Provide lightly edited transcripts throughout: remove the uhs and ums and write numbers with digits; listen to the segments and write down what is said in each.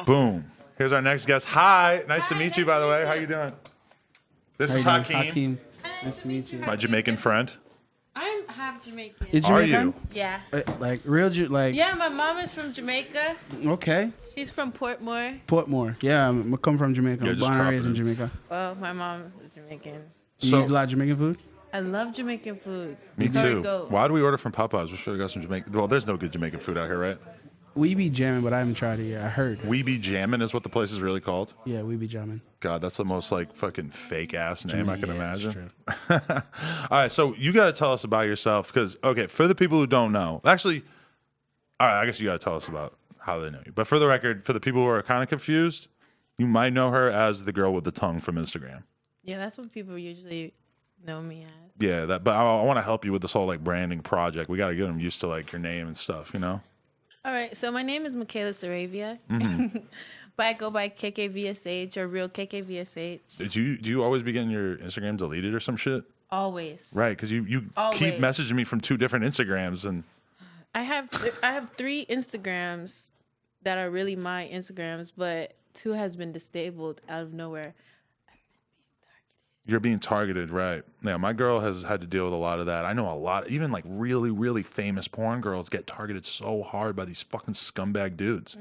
Boom. Here's our next guest. Hi. Nice to meet you, by the way. How you doing? This is Hakeem. Nice to meet you. My Jamaican friend. I'm half Jamaican. You're Are Jamaican? you? Yeah. Like real, like Yeah, my mom is from Jamaica. okay. She's from Portmore. Portmore. Yeah, I come from Jamaica. Yeah, I'm just born and raised crop in it. Jamaica. Well, my mom is Jamaican. You eat a lot of Jamaican food? I love Jamaican food. Me Very too. good. Why do we order from Popeyes? We should have got some Jamaican. Well, there's no good Jamaican food out here, right? We be jamming, but I haven't tried it yet. I heard. We Be Jammin' is what the place is really called. Yeah, we be jamming. God, that's the most like fucking fake ass name I can Yeah, imagine. it's All right, so you got to tell us about yourself because okay, for the people who don't know, actually, all right, I guess you got to tell us about how they know you. But for the record, for the people who are kind of confused, you might know her as the girl with the tongue from Instagram. Yeah, that's what people usually know me as. Yeah, that. But I want to help you with this whole like branding project. We got to get them used to like your name and stuff, you know. All right, so my name is Michaela Saravia, but I go by Kkvsh or real Kkvsh. Do you always be getting your Instagram deleted or some shit? Always. Right, because you keep Always. messaging me from 2 different Instagrams and I have 3 Instagrams that are really my Instagrams, but 2 has been disabled out of nowhere. you're being targeted, right? Yeah, my girl has had to deal with a lot of that. I know a lot, even like really, really famous porn girls get targeted so hard by these fucking scumbag dudes.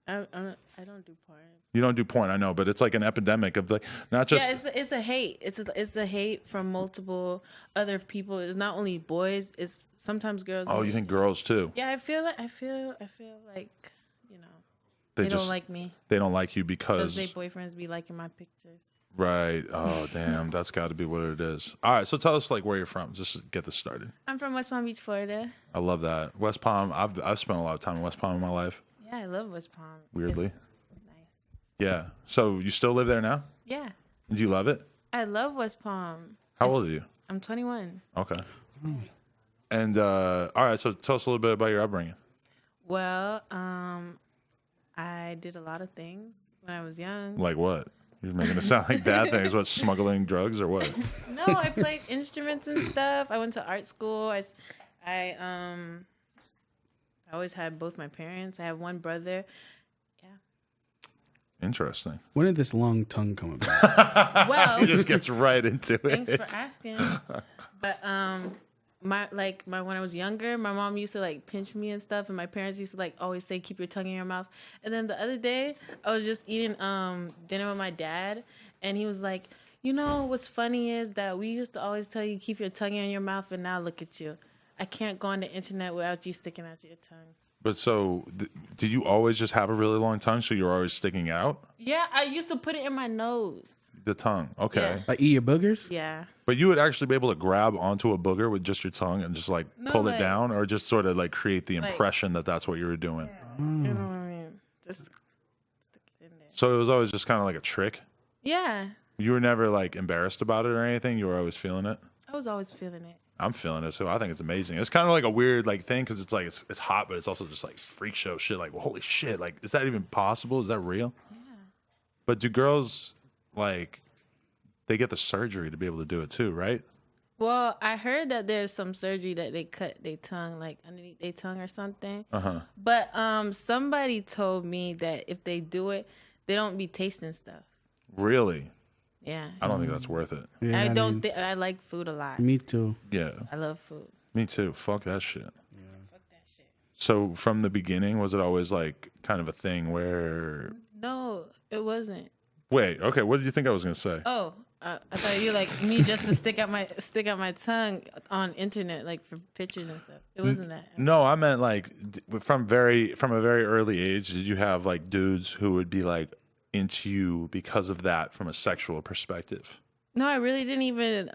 I don't do porn. You don't do porn, I know, but it's like an epidemic of like not just. Yeah, it's a hate. It's a hate from multiple other people. It's not only boys. It's sometimes girls. Oh, you think girls too? Yeah, I feel like you know They don't like me They don't like you because because. their boyfriends be liking my pictures. Right. Oh, damn. That's got to be what it is. All right. So tell us like where you're from. Just to get this started. I'm from West Palm Beach, Florida. I love that. West Palm. I've spent a lot of time in West Palm in my life. Yeah, I love West Palm. Weirdly. It's nice. Yeah. So you still live there now? Yeah, Do you love it? I love West Palm. How old are you? I'm 21. Okay. And all right. So tell us a little bit about your upbringing. Well, I did a lot of things when I was young. Like what? You're making it sound like bad things. What, smuggling drugs or what? No, I played instruments and stuff. I went to art school. I always had both my parents. I have one brother. Yeah. Interesting. When did this long tongue come about? Well, He just gets right into it. thanks for asking. But when I was younger, my mom used to like pinch me and stuff, and my parents used to like always say keep your tongue in your mouth. And then the other day, I was just eating dinner with my dad, and he was like, you know what's funny is that we used to always tell you keep your tongue in your mouth, and now look at you. I can't go on the internet without you sticking out your tongue. But so, did you always just have a really long tongue, so you're always sticking out? Yeah, I used to put it in my nose. The tongue, okay. Yeah. Like eat your boogers? Yeah. But you would actually be able to grab onto a booger with just your tongue and just like No, pull it like- down, or just sort of like create the Like- impression that that's what you were doing. You know what I mean? Just stick it in there. So it was always just kind of like a trick. Yeah. You were never like embarrassed about it or anything. You were always feeling it. I was always feeling it. I'm feeling it, so I think it's amazing. It's kind of like a weird like thing because it's like it's hot, but it's also just like freak show shit. Like, well, holy shit! Like, is that even possible? Is that real? Yeah. But do girls like they get the surgery to be able to do it too, right? Well, I heard that there's some surgery that they cut their tongue, like underneath their tongue or something. But somebody told me that if they do it, they don't be tasting stuff. Really? Yeah. I don't think that's worth it. Yeah, I don't mean, think I like food a lot. Me too. Yeah, I love food. me too. Fuck that shit. Fuck that shit. So from the beginning, was it always like kind of a thing where? No, it wasn't. Wait, okay. What did you think I was gonna say? Oh, I thought you like me just to stick out my tongue on internet like for pictures and stuff. It wasn't that. No, I meant like from a very early age. Did you have like dudes who would be like into you because of that from a sexual perspective? No, I really didn't even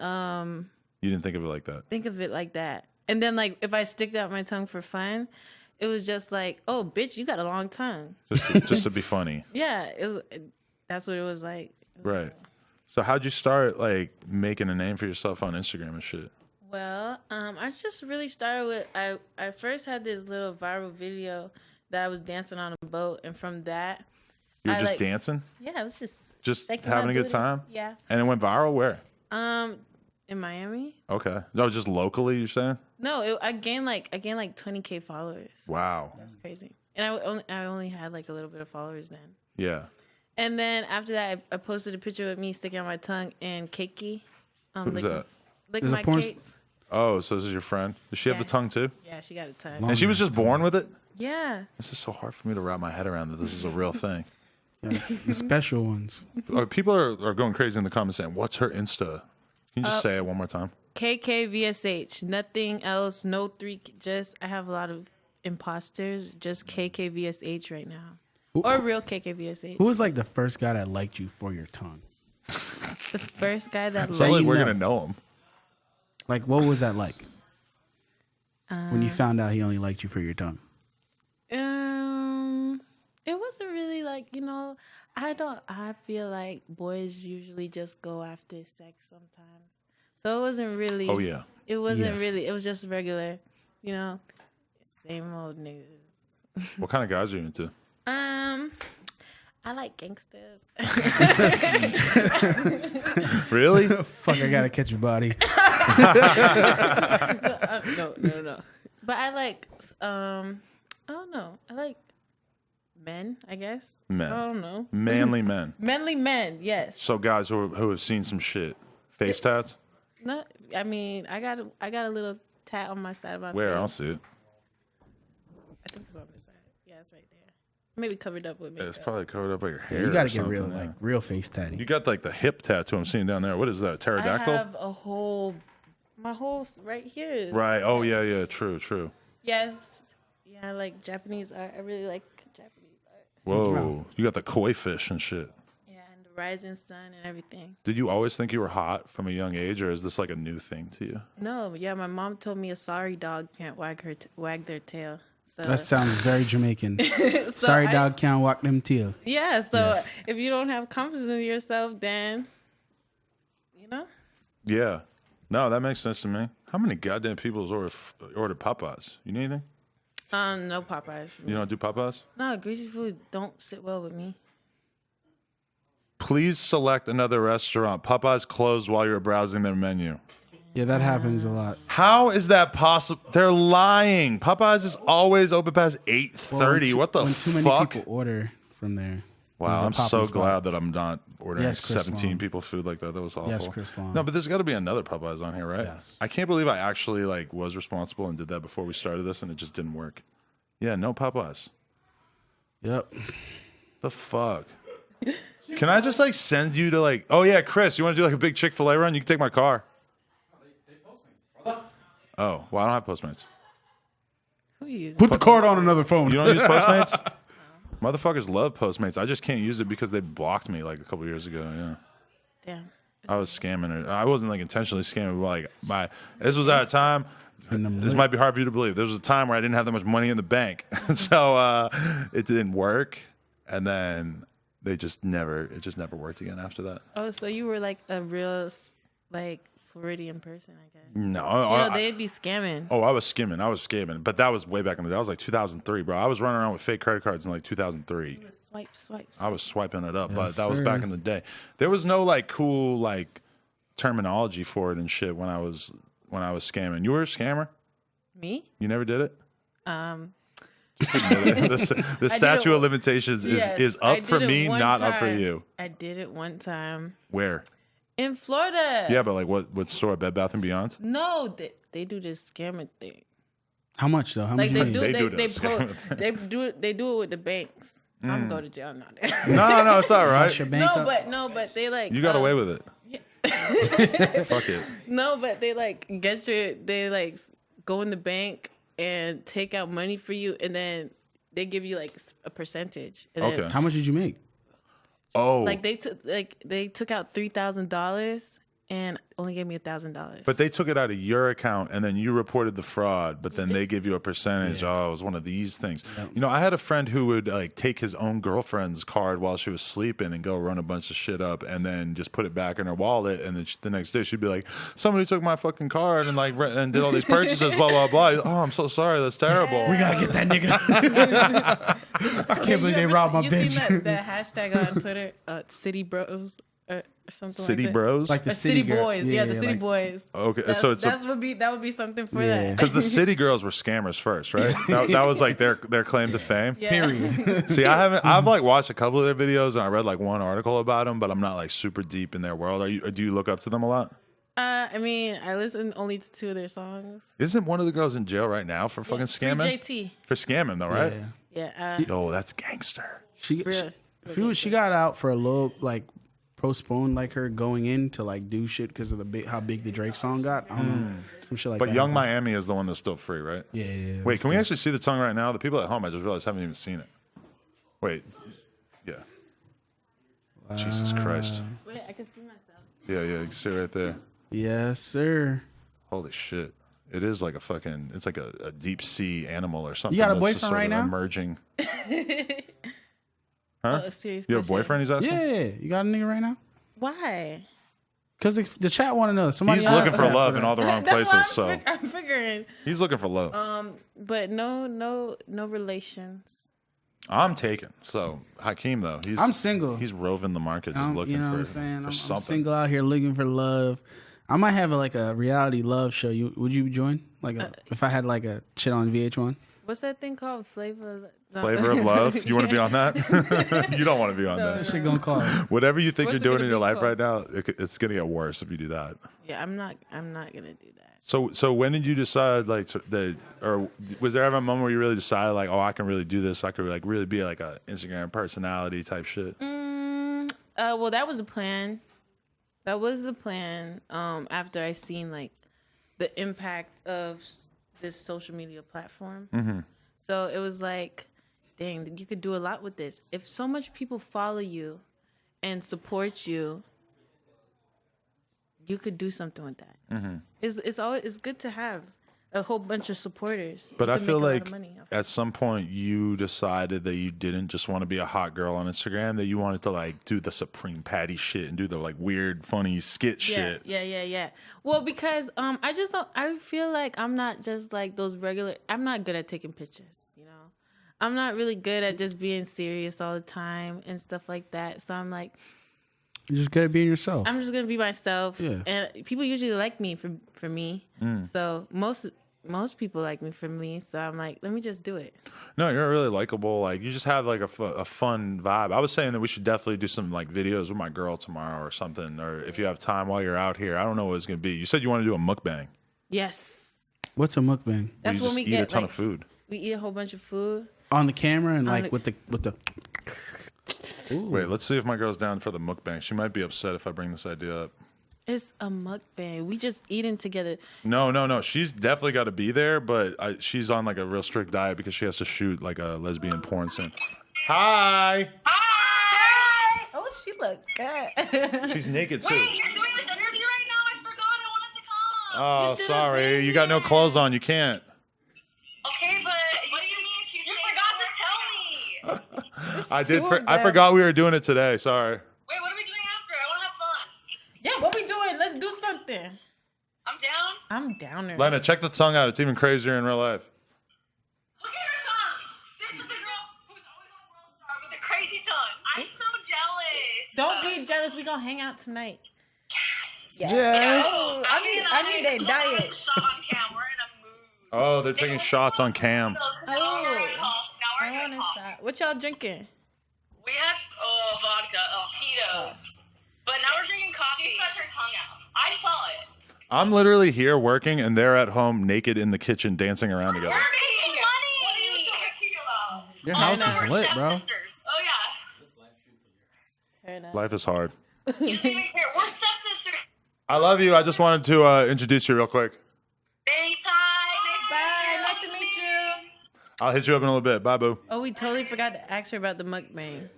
You didn't think of it like that. think of it like that. And then like if I sticked out my tongue for fun, it was just like, oh, bitch, you got a long tongue. Just to be funny. Yeah, that's what it was like. Right. So how'd you start like making a name for yourself on Instagram and shit? Well, I just really started with I first had this little viral video that I was dancing on a boat, and from that, You were I, just like- dancing? yeah, it was just Just shaking having my a good booty. time? Yeah. And it went viral where? in Miami. Okay. No, just locally, you're saying? No, I gained like 20K followers. Wow. That's crazy. And I only had like a little bit of followers then. Yeah. And then after that, I posted a picture of me sticking out my tongue and Kkvsh. Who's that? Lick There's a my porn cakes. Oh, so this is your friend? Does she have the tongue too? Yeah, she got a tongue. And she was just born with it? Yeah. This is so hard for me to wrap my head around that this is a real thing. Yeah, the special ones. People are going crazy in the comments saying, what's her Insta? Can you just say it one more time? Kkvsh. Nothing else. No three. Just I have a lot of imposters. Just Kkvsh right now. Or real Kkvsh. Who was like the first guy that liked you for your tongue? The first guy that So you like we're know. going to know him. Like, what was that like? When you found out he only liked you for your tongue? It wasn't really like, I feel like boys usually just go after sex sometimes. So it wasn't really. Oh, yeah. It wasn't Yes. really. It was just regular, same old niggas. What kind of guys are you into? I like gangsters. Really? Fuck, I gotta catch your body. No. But I like, I don't know. I like men, I guess. Men. I don't know. Manly men. Manly men, yes. So guys who have seen some shit. Face tats? No, I mean, I got a little tat on my side of my Where? I face. don't see it. I think it's on this side. Yeah, it's right there. Maybe covered up with makeup. It's probably covered up by your hair. You gotta or get real, something, like yeah. real face tatty. You got like the hip tattoo I'm seeing down there. What is that? I Pterodactyl? have my whole right here is. Right. Oh yeah. True. Yes. Yeah, I like Japanese art. I really like Japanese art. Whoa. Wow. You got the Kkvsh and shit. Yeah, and the rising sun and everything. Did you always think you were hot from a young age, or is this like a new thing to you? No, yeah, my mom told me a sorry dog can't wag their tail. So That sounds very Jamaican. so Sorry, I- dog can't walk them tail. Yeah, so Yes. if you don't have confidence in yourself, then Yeah. No, that makes sense to me. How many goddamn people has ordered Popeyes? You need anything? no Popeyes. You don't do Popeyes? No, greasy food don't sit well with me. Please select another restaurant. Popeyes closed while you were browsing their menu. Yeah, that happens a lot. How is that possible? They're lying. Popeyes is always open past 8:30. What the when too many fuck? people order from there. Wow, I'm It's a so poppin' spot. glad that I'm not ordering Yes, Chris 17 Long. people food like that. That was awful. Yes, Chris Long. No, but there's got to be another Popeyes on here, right? Yes. I can't believe I actually was responsible and did that before we started this, and it just didn't work. Yeah, no Popeyes. Yep. The fuck? Can I just send you to oh yeah, Chris, you want to do a big Chick-fil-A run? You can take my car. Oh, well, I don't have Postmates. Who you using? Put the card on another phone. You don't use Postmates? Motherfuckers love Postmates. I just can't use it because they blocked me a couple years ago. Yeah, Damn. I was scamming her. I wasn't intentionally scamming, but this was at a time. In the This might be hard for you to believe. There was a time where I didn't have that much money in the bank, so it didn't work. And then it just never worked again after that. Oh, so you were a real Floridian person, I guess. No, They'd be scamming. I was skimming, but that was way back in the day. That was 2003, bro. I was running around with fake credit cards in 2003. Swipe. I was swiping it up, but Yes, that was sir. back in the day. There was no cool terminology for it and shit when I was scamming. You were a scammer? Me? You never did it? Just admit it. The statute of limitations is I up for did it me, one not up for time. you. I did it one time Where? in Florida. Yeah, but what store? Bed Bath and Beyond? No, they do this scamming thing. How much though? How much? Like you they need? do, They do they this po- scamming they do it with the banks. I'm gonna go to jail now. No, it's all right. Bust your bank up? No, but they You got away with it. Fuck it. No, but they go in the bank and take out money for you, and then they give you a percentage. And then, Okay. How much did you make? Oh, they took out $3,000 and only gave me $1,000. but they took it out of your account and then you reported the fraud, but then they give you a percentage. Oh, it was one of these things. I had a friend who would take his own girlfriend's card while she was sleeping and go run a bunch of shit up and then just put it back in her wallet. And then the next day she'd be like, somebody took my fucking card and and did all these purchases, blah, blah, blah. Oh, I'm so sorry. That's terrible. We gotta get that nigga. I can't believe they robbed my You bitch. seen that hashtag on Twitter? City Bros. something City like that. Bros. Like the Or City girl- Boys. Yeah, the City like- Boys. Okay, so it's that would be something for Yeah. that. because the City Girls were scammers first, right? That was like their claim to fame. Yeah. Period. See, I've like watched a couple of their videos and I read like one article about them, but I'm not like super deep in their world. Do you look up to them a lot? I mean, I listen only to 2 of their songs. Isn't one of the girls in jail right now for fucking Free scamming? JT. For scamming though, right? Yeah. Yeah. Oh, that's gangster. She Real she got out for a little like postponed like her going in to like do shit because of how big the Drake song got. I don't know, some shit like that. But Young Miami is the one that's still free, right? Yeah. Wait, can we actually see the song right now? The people at home, I just realized, haven't even seen it. Wait. Yeah. Jesus Christ. Wait, I can see myself. Yeah, you can see it right there. Yes, sir. Holy shit. It is like it's like a deep sea animal or something. You got a that's just boyfriend sort right of now? Emerging. Oh, a serious You have a question. boyfriend, he's asking? Yeah, you got a nigga right now? Why? Because the chat want to know. Somebody He's else looking for asked love in that. all the wrong That's places, what so I'm figuring. he's looking for love. But no relations. I'm taken. So Hakeem though, I'm single. He's roving the market, just looking you know for, what I'm saying? for I'm something. single out here looking for love. I might have like a reality love show. Would you join? Like if I had like a shit on VH1? What's that thing called? Flavor Flavor of love. You want to be on that? You don't want to be on That that. shit gonna call. Whatever you think What's you're it doing in gonna your be life called? right now, it's gonna get worse if you do that. Yeah, I'm not gonna do that. So when did you decide or was there ever a moment where you really decided like, oh, I can really do this? I could like really be like a Instagram personality type shit. Well, that was a plan. That was the plan. After I seen like the impact of this social media platform. Mm-hmm. So it was like, dang, you could do a lot with this. If so much people follow you and support you, you could do something with that. Mm-hmm. It's good to have a whole bunch of supporters. But You I can feel make a lot like of money off at some point you decided that you didn't just want to be a hot girl on Instagram, that you wanted to like do the Supreme Patty shit and do the like weird, funny skit shit. Yeah. Well, because I just don't. I feel like I'm not just like those regular. I'm not good at taking pictures. You know, I'm not really good at just being serious all the time and stuff like that. So I'm like, You're just good at being yourself. I'm just gonna be myself. Yeah. And people usually like me for me. So most people like me for me. So I'm like, let me just do it. No, you're really likable. Like you just have like a fun vibe. I was saying that we should definitely do some like videos with my girl tomorrow or something, or if you have time while you're out here. I don't know what it's gonna be. You said you want to do a mukbang. Yes. What's a mukbang? That's you when just we eat get a ton like, of food. We eat a whole bunch of food. On the camera and On like the- with the. Ooh. Wait, let's see if my girl's down for the mukbang. She might be upset if I bring this idea up. It's a mukbang. We just eating together. No. She's definitely got to be there, but she's on like a real strict diet because she has to shoot like a lesbian porn scene. Hi. Oh, she look good. She's naked too. Wait, you're doing this interview right now? I forgot I wanted to come. Oh, You should've sorry. been You got no there. clothes on. You can't. Okay, but what do you mean? You forgot to tell me. I did. two of I them. forgot we were doing it today. Sorry. Wait, what are we doing after? I want to have fun. Yeah, what we doing? Let's do something. I'm down. I'm down there. Lena, check the tongue out. It's even crazier in real life. Look at her tongue. This is the girl who's always on World Star with the crazy tongue. I'm so jealous. Don't be jealous. We gonna hang out tonight. Yes. Oh, I need a diet. Shot on cam. We're in a mood. Oh, they're taking shots on cam. Now we're doing Hulk. Now I we're want doing a Hulk. shot. What y'all drinking? We had vodka, Tito's, but now we're drinking coffee. She stuck her tongue out. I saw it. I'm literally here working, and they're at home naked in the kitchen dancing around together. We're making money. What are you talking about? Your house no, is we're lit, bro. stepsisters. Oh yeah. Fair enough. Life is hard. You didn't even care. We're stepsisters. I love you. I just wanted to introduce you real quick. Thanks, hi. Bye. Nice to meet you. I'll hit you up in a little bit. Bye, boo. Oh, we totally forgot to ask her about the mukbang.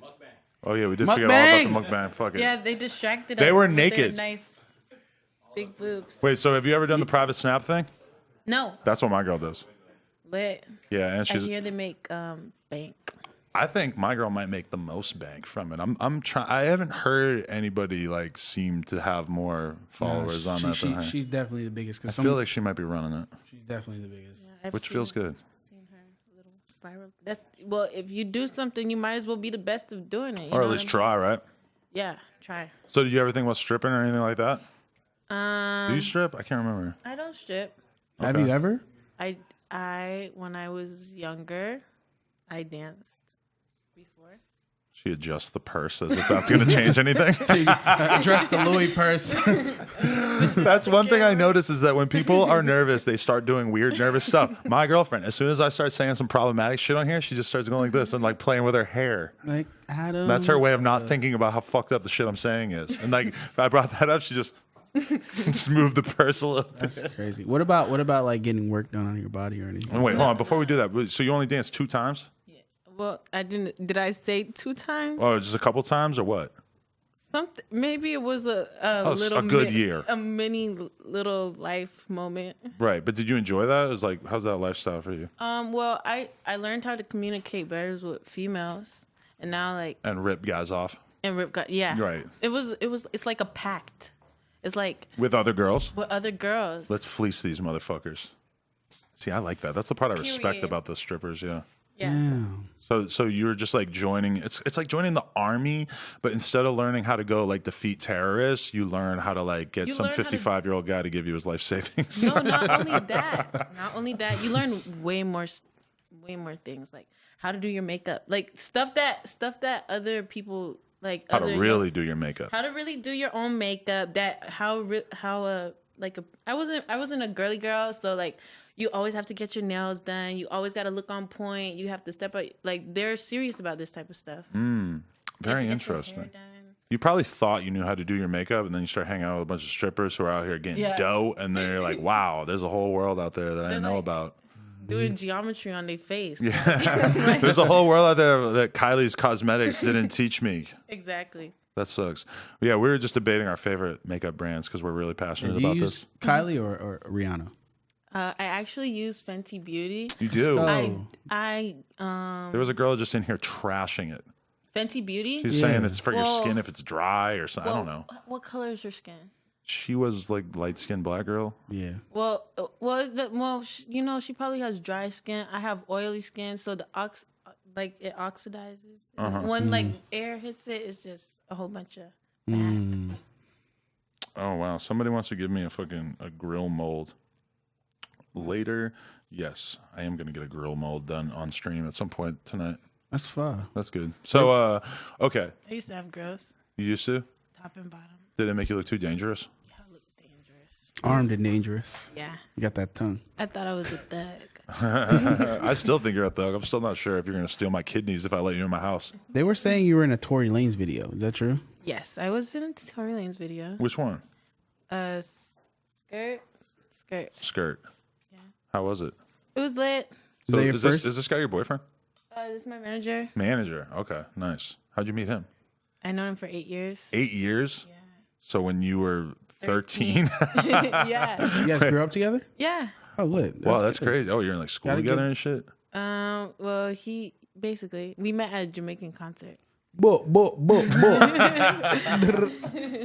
Oh yeah, we did forget all about the mukbang. Fuck it. Yeah, they distracted us. They were with their naked. Nice big boobs. Wait, so have you ever done the private snap thing? No, That's what my girl does. lit. Yeah, and I she's. hear they make bank. I think my girl might make the most bank from it. I'm trying. I haven't heard anybody like seem to have more followers on that than her. She's definitely the biggest. I Cause feel like she might be running it, she's definitely the biggest. I've which seen feels her- good. Seen her little viral. That's well. If you do something, you might as well be the best of doing it. You Or know at least what I try, right? mean? Yeah, try. So did you ever think about stripping or anything like that? Do you strip? I can't remember. I don't strip. Have Okay. you ever? I when I was younger, I danced before. She adjusts the purse as if that's going to change anything. Dress the Louis purse. That's one thing I notice is that when people are nervous, they start doing weird, nervous stuff. My girlfriend, as soon as I start saying some problematic shit on here, she just starts going like this and like playing with her hair. Like Adam. That's her way of not thinking about how fucked up the shit I'm saying is. And like, if I brought that up, she just moved the purse a little bit. That's crazy. What about like getting work done on your body or anything? And wait, hold on. Before we do that, so you only danced 2 times? Yeah. Well, I didn't. Did I say 2 times? Or just a couple times or what? Something. Maybe it was a a good year. a mini little life moment. Right. But did you enjoy that? It was like, how's that lifestyle for you? Well, I learned how to communicate better with females, and now like And rip guys off and rip got yeah. Right. It's like a pact. It's like with other girls? with other girls. Let's fleece these motherfuckers. See, I like that. That's the part I respect Period. about the strippers, yeah. Yeah. So you're just like joining. It's like joining the army, but instead of learning how to go like defeat terrorists, you learn how to like get You some learn how to- 55-year-old guy to give you his life savings. No, not only that. Not only that. You learn way more things, like how to do your makeup, like stuff that other people like. How to other really do your makeup. How to really do your own makeup. That I wasn't a girly girl, so like you always have to get your nails done. You always got to look on point. You have to step up. Like they're serious about this type of stuff. Very You have to get your hair interesting. done. You probably thought you knew how to do your makeup, and then you start hanging out with a bunch of strippers who are out here getting Yeah. dough, and then you're like, wow, there's a whole world out there that I didn't know like- about. Doing geometry on their face. Yeah. There's a whole world out there that Kylie's Cosmetics didn't teach me. Exactly. That sucks. Yeah, we were just debating our favorite makeup brands because we're really passionate Do you about use this. Kylie or Rihanna? I actually use Fenty Beauty. You do. go. I There was a girl just in here trashing it. Fenty Beauty. She's Yeah. saying it's for your Well- skin if it's dry or something. I don't know. What color is her skin? She was like light-skinned black girl. Yeah. You know, she probably has dry skin. I have oily skin, so the it oxidizes. When like air hits it, it's just a whole bunch of. Oh wow! Somebody wants to give me a grill mold. Later, yes, I am gonna get a grill mold done on stream at some point tonight. That's fine. That's good. So, okay, I used to have gross you used to? top and bottom. Did it make you look too dangerous? Yeah, I look dangerous. Armed and dangerous. Yeah, You got that tongue. I thought I was a thug. I still think you're a thug. I'm still not sure if you're gonna steal my kidneys if I let you in my house. They were saying you were in a Tory Lanez video. Is that true? Yes, I was in Tory Lane's video. Which one? Skirt. Skirt. Yeah. How was it? It was lit. Is that your first? Is this guy your boyfriend? This is my manager. Manager. Okay, nice. How'd you meet him? I known him for 8 years. 8 years. Yeah. So when you were 13. Yeah. You guys grew up together? Yeah. Oh, lit. Wow, that's good. crazy. Oh, you're in like school Gotta together give- and shit. Well, we met at a Jamaican concert. Book.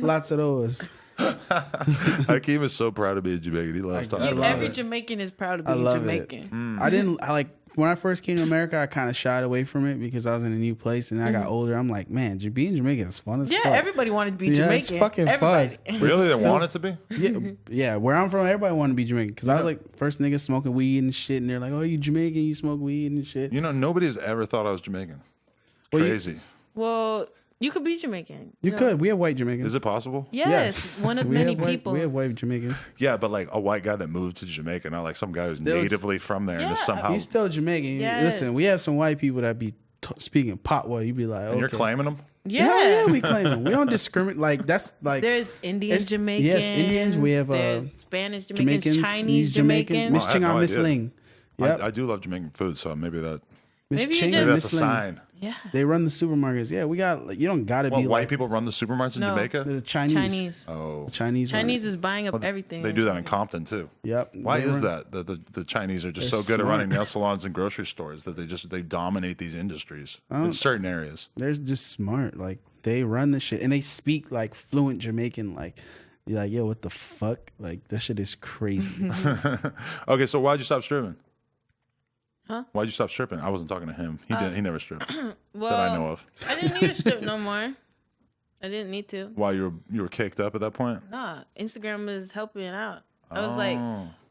Lots of those. Hakeem is so proud to be a Jamaican. He loves talking I about love Every it. Jamaican is proud to I be love Jamaican. it. When I first came to America, I kind of shied away from it because I was in a new place, and I got older. I'm like, man, being Jamaican is fun as Yeah, fuck. everybody wanted to be Yeah, Jamaican. it's fucking everybody. fun. Really? They So- want it to be? Yeah, where I'm from, everybody wanted to be Jamaican because I was like first nigga smoking weed and shit, and they're like, "Oh, you Jamaican? You smoke weed and shit." You know, nobody's ever thought I was Jamaican. It's Well, you- crazy. Well, you could be Jamaican. You know? could. We have white Jamaicans. Is it possible? Yes, one of We many have white- people. We have white Jamaicans. Yeah, but like a white guy that moved to Jamaica, not like some guy who's Still- natively from there and is Yeah, somehow. He's still Jamaican. Yes. Listen, we have some white people that be speaking patois. You be like, okay. And you're claiming them? yeah. Hell yeah, we claim them. We don't discriminate. Like that's like There's Indian It's- Jamaicans. yes, Indians. We have, there's Spanish Jamaicans, Jamaicans, Chinese Jamaican. Jamaicans. Miss Oh, I had Ching no on Miss idea. Ling. Yep. I do love Jamaican food, so maybe that. Miss Maybe you Ching just- and Maybe Miss that's a Ling. sign. Yeah. They run the supermarkets. Yeah, we got. Like, you don't gotta Well, be white like people run the supermarkets in No. Jamaica? the Chinese. Chinese. Oh. Chinese. run Chinese it. is buying up everything. They do that in Compton, too. Yep. Why They is run- that? The Chinese are just They're so good at smart. running nail salons and grocery stores that they dominate these industries in certain areas. They're just smart. Like they run the shit and they speak like fluent Jamaican. Like you're like, yo, what the fuck? Like that shit is crazy. Okay, so why'd you stop stripping? Huh? Why'd you stop stripping? I wasn't talking to him. He never stripped Well, that I know of. I didn't need to strip no more. I didn't need to. While you were caked up at that point? Nah, Instagram was helping out. I was like,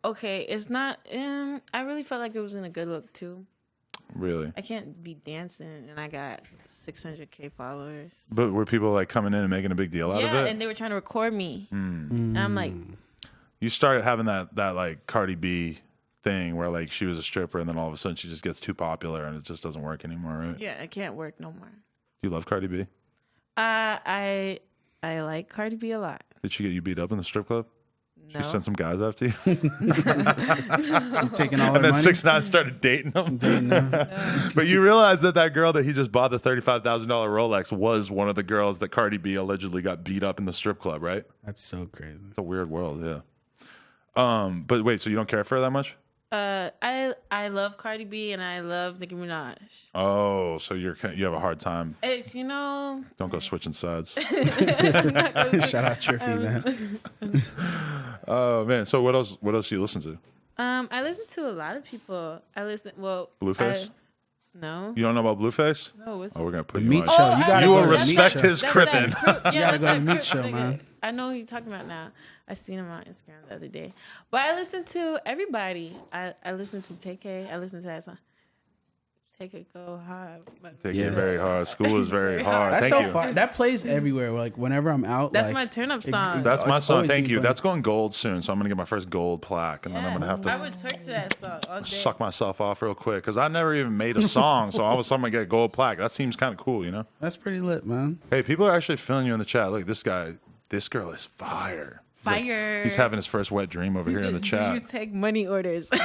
okay, it's not. I really felt like it was in a good look too. Really? I can't be dancing and I got 600K followers. But were people like coming in and making a big deal out of it? Yeah, and they were trying to record me. And I'm like, you started having that like Cardi B thing where like she was a stripper and then all of a sudden she just gets too popular and it just doesn't work anymore, right? yeah, I can't work no more. You love Cardi B? I like Cardi B a lot. Did she get you beat up in the strip club? No. She sent some guys after you? He's taking all And her then money. 6ix9ine started dating him. But you realize that girl that he just bought the $35,000 Rolex was one of the girls that Cardi B allegedly got beat up in the strip club, right? That's so crazy. It's a weird world, yeah. But wait, so you don't care for her that much? I love Cardi B and I love Nicki Minaj. Oh, so you have a hard time. It's Don't go switching sides. Shout out Trippy, man. Oh man, so what else do you listen to? I listen to a lot of people. Blueface? No. You don't know about Blueface? No, what's Oh, we're gonna put Meat you Show. on. You gotta You go will to the Meat respect Show. his crippin'. You gotta go to the Meat Show, man. I know who you're talking about now. I seen him on Instagram the other day. But I listen to everybody. I listen to TK. I listen to that song. Take it, go hard. Take Yeah. it very hard. School is very hard. That's Thank so you. fun. That plays everywhere. Like whenever I'm out. That's like, my turn up song. That's my It's song. always Thank been you. fun. That's going gold soon, so I'm gonna get my first gold plaque, and then I'm gonna have I to would twerk to that song all day. suck myself off real quick because I never even made a song, so all of a sudden I get a gold plaque. That seems kind of cool, you know? That's pretty lit, man. Hey, people are actually feeling you in the chat. Look, this girl is fire. Fire. He's having his first wet dream over here in the Do you chat. take money orders? You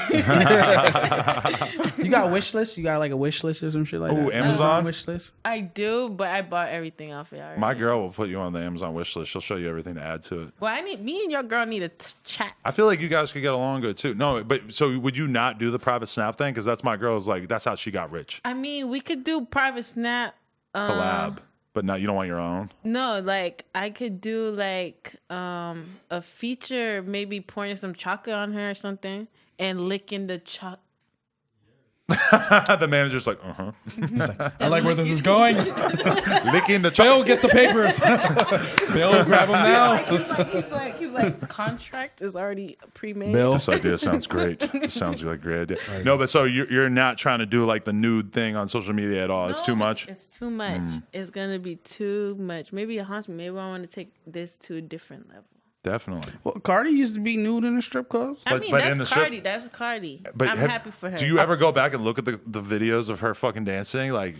got a wish list? You got like a wish list or some shit like Ooh, that? Amazon? wish list? I do, but I bought everything off of y'all. My girl will put you on the Amazon wish list. She'll show you everything to add to it. Well, me and your girl need to chat. I feel like you guys could get along good too. No, but so would you not do the private snap thing? Because that's my girl's like that's how she got rich. I mean, we could do private snap. Collab, but not you don't want your own. No, like I could do like a feature, maybe pouring some chocolate on her or something, and licking the chocolate. The manager's like, I like where this is going. licking the Bill, chocolate. get the papers. Bill, grab them now. He's like, contract is already pre-made. Bill. This idea sounds great. It sounds like a great idea. No, but so you're not trying to do like the nude thing on social media at all. It's too much. It's too much. It's gonna be too much. Maybe it haunts me. Maybe I want to take this to a different level. Definitely. Well, Cardi used to be nude in the strip clubs. I mean, but in the that's strip- Cardi. That's Cardi. But I'm happy for her. Do you ever go back and look at the videos of her fucking dancing? Like,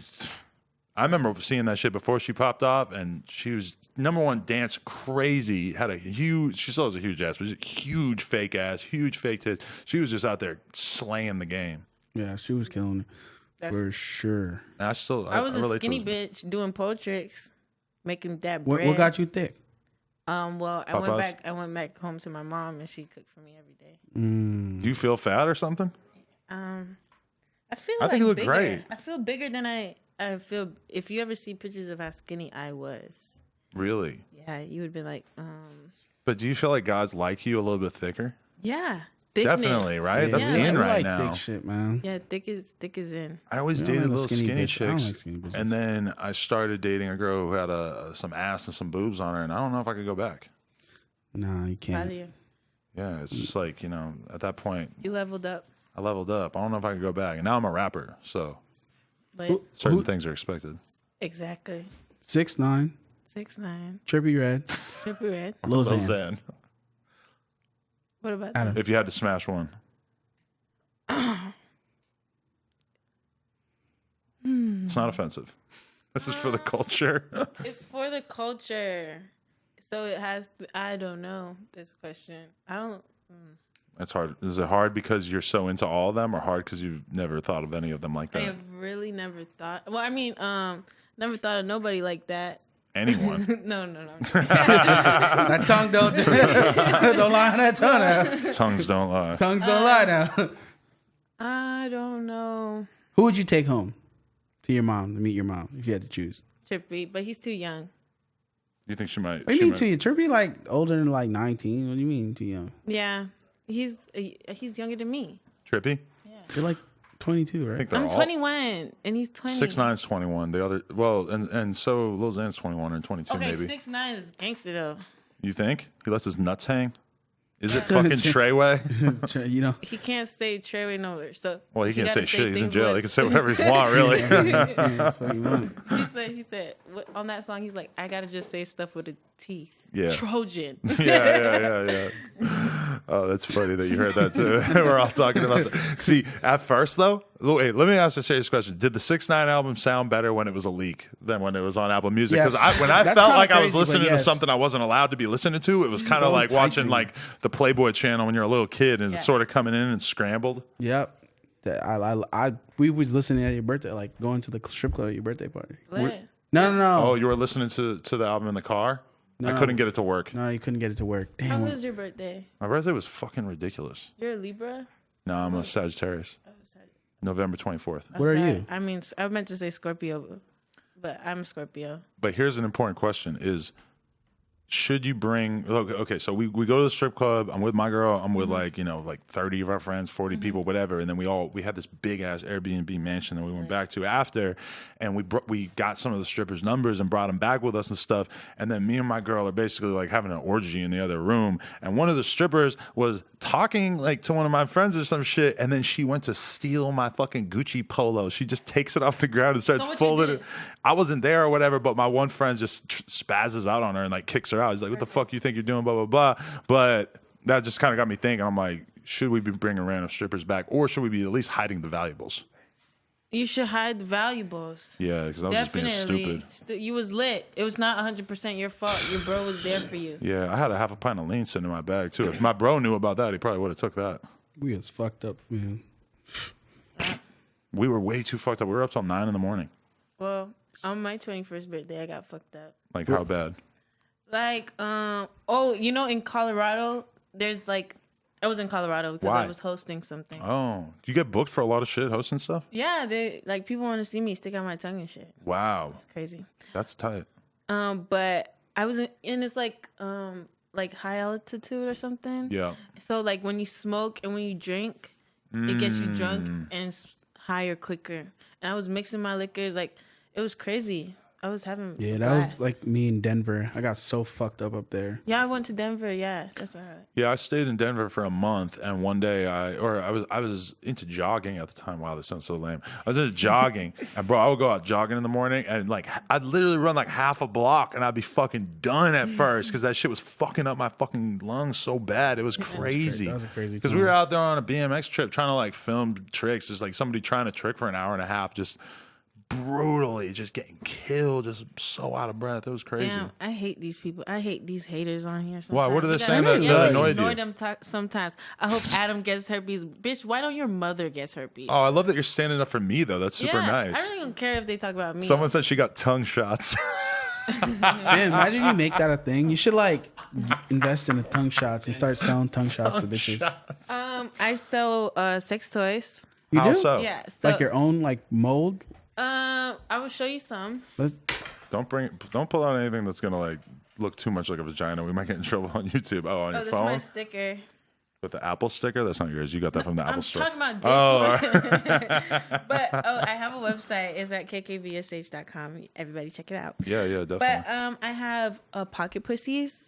I remember seeing that shit before she popped off, and she was #1 dance crazy. Had a huge, she still has a huge ass, but just huge fake ass, huge fake tits. She was just out there slaying the game. Yeah, she was killing it. For sure. And I was a relate to skinny those- bitch doing pole tricks, making that bread. What got you thick? Well, Popeyes? I went back home to my mom, and she cooked for me every day. Do you feel fat or something? I feel. I think like you look bigger. great. I feel bigger than I feel. If you ever see pictures of how skinny I was, Really? yeah, you would be like, But do you feel like guys like you a little bit thicker? yeah, thickness. Definitely, right? That's Yeah. in I right like now. thick shit, man. Yeah, thick is in. I always I don't dated like little skinny skinny bitches. I don't chicks, like skinny bitches. and then I started dating a girl who had some ass and some boobs on her, and I don't know if I could go back. Nah, you Proud can't. of you. Yeah, it's just like at that point, You leveled up, I leveled up. I don't know if I could go back, and now I'm a rapper, so but certain things are expected. exactly 6'9", 6'9", Trippy Red, trippy red. Lil Lil Xan. Xan. What about Adam. If you had to smash one, it's not offensive. This is for the culture. It's for the culture. So it has to, I don't know this question. I don't. It's hard. Is it hard because you're so into all of them, or hard because you've never thought of any of them like I that? have really never thought. Well, I mean, never thought of nobody like that. Anyone? No. That tongue don't don't lie on that tongue. Now. Tongues don't lie. Tongues don't lie now. I don't know. Who would you take home to your mom to meet your mom if you had to choose? Trippy, but he's too young. You think she might? What do she you mean might- too young? Trippy like older than like 19. What do you mean too young? Yeah, he's younger than me. Trippy? You're like 22, I right? think they're I'm all 21 and he's 20. 6'9"'s 21. The other, well, and so Lil Xan's 21 and 22 Okay, maybe. 6'9" is gangster though. You think he lets his nuts hang? Is it fucking Treyway? You know, He can't say Treyway nowhere. So Well, he can't gotta say shit. He's in things jail. with- He can say whatever he wants, really. He said on that song, he's like, I gotta just say stuff with a T. Yeah. Trojan. Yeah. Oh, that's funny that you heard that too. We're all talking about that. See, at first though, wait, let me ask a serious question. Did the 6ix9ine album sound better when it was a leak than when it was on Apple Music? Because Yes. when I That's felt kinda like I was crazy, but listening to yes. something I wasn't allowed to be listening to, it was kind of so like watching enticing. like the Playboy channel when you're a little kid and Yeah. it's sort of coming in and scrambled. Yep. That we was listening at your birthday, like going to the strip club at your birthday party. Lit. No. Oh, you were listening to the album in the car? I No. couldn't get it to work. No, you couldn't get it to work. How Damn. was your birthday? My birthday was fucking ridiculous. You're a Libra? No, I'm a Sagittarius. November 24th. What are Sorry. you? I mean, I meant to say Scorpio, but I'm a Scorpio. But here's an important question: is should you bring? Okay, so we go to the strip club. I'm with my girl. I'm with like 30 of our friends, 40 people, whatever. And then we had this big ass Airbnb mansion that we went back to after, and we got some of the strippers' numbers and brought them back with us and stuff. And then me and my girl are basically like having an orgy in the other room. And one of the strippers was talking like to one of my friends or some shit, and then she went to steal my fucking Gucci polo. She just takes it off the ground and starts So what you folding did? it. I wasn't there or whatever, but my one friend just spazzes out on her and like kicks her out. He's like, "What the fuck you think you're doing?" Blah blah blah. But that just kind of got me thinking. I'm like, should we be bringing random strippers back, or should we be at least hiding the valuables? You should hide the valuables. Yeah, because I was just being stupid. You was lit. It was not 100% your fault. Your bro was there for you. Yeah, I had a half a pint of lean sitting in my bag too. If my bro knew about that, he probably would have took that. We was fucked up, man. We were way too fucked up. We were up till 9 a.m. Well, on my 21st birthday, I got fucked up. Like how bad? Like, in Colorado, there's like, I was in Colorado because Why? I was hosting something. Oh, do you get booked for a lot of shit hosting stuff? Yeah, they like people want to see me stick out my tongue and shit. Wow, Crazy. that's tight. But I was in this like high altitude or something. Yeah. So like when you smoke and when you drink, it gets you drunk and higher quicker. And I was mixing my liquors, like it was crazy. I was having Yeah, that blast. was like me in Denver. I got so fucked up there. Yeah, I went to Denver. Yeah, that's right. Yeah, I stayed in Denver for a month, and one day I was into jogging at the time. Wow, this sounds so lame. I was into jogging, and bro, I would go out jogging in the morning, and like I'd literally run like half a block, and I'd be fucking done at first because that shit was fucking up my fucking lungs so bad. It was crazy. That was a crazy Because we were out there on a BMX trip trying to like film tricks. There's like somebody trying to trick for an hour and a half, just brutally, just getting killed, just so out of breath. It was crazy. Damn, I hate these people. I hate these haters on here. Sometimes. Why? What are they You saying gotta- that yeah, annoyed you? Annoy them sometimes. I hope Adam gets herpes. Bitch, why don't your mother get herpes? Oh, I love that you're standing up for me though. That's super yeah, nice. I really don't care if they talk about me. Someone said she got tongue shots. Man, imagine you make that a thing. You should like invest in the tongue shots and start selling tongue shots to bitches. I sell sex toys. You How do? so? Yeah, so Like your own like mold? I will show you some. Let's, Don't pull out anything that's gonna like look too much like a vagina. We might get in trouble on YouTube. Oh, on Oh, your this is my phone sticker. with the Apple sticker. That's not yours. You got that from the Apple I'm store. talking about this Oh, one. But I have a website. It's at kkvsh.com. Everybody check it out. yeah, definitely. But I have pocket pussies.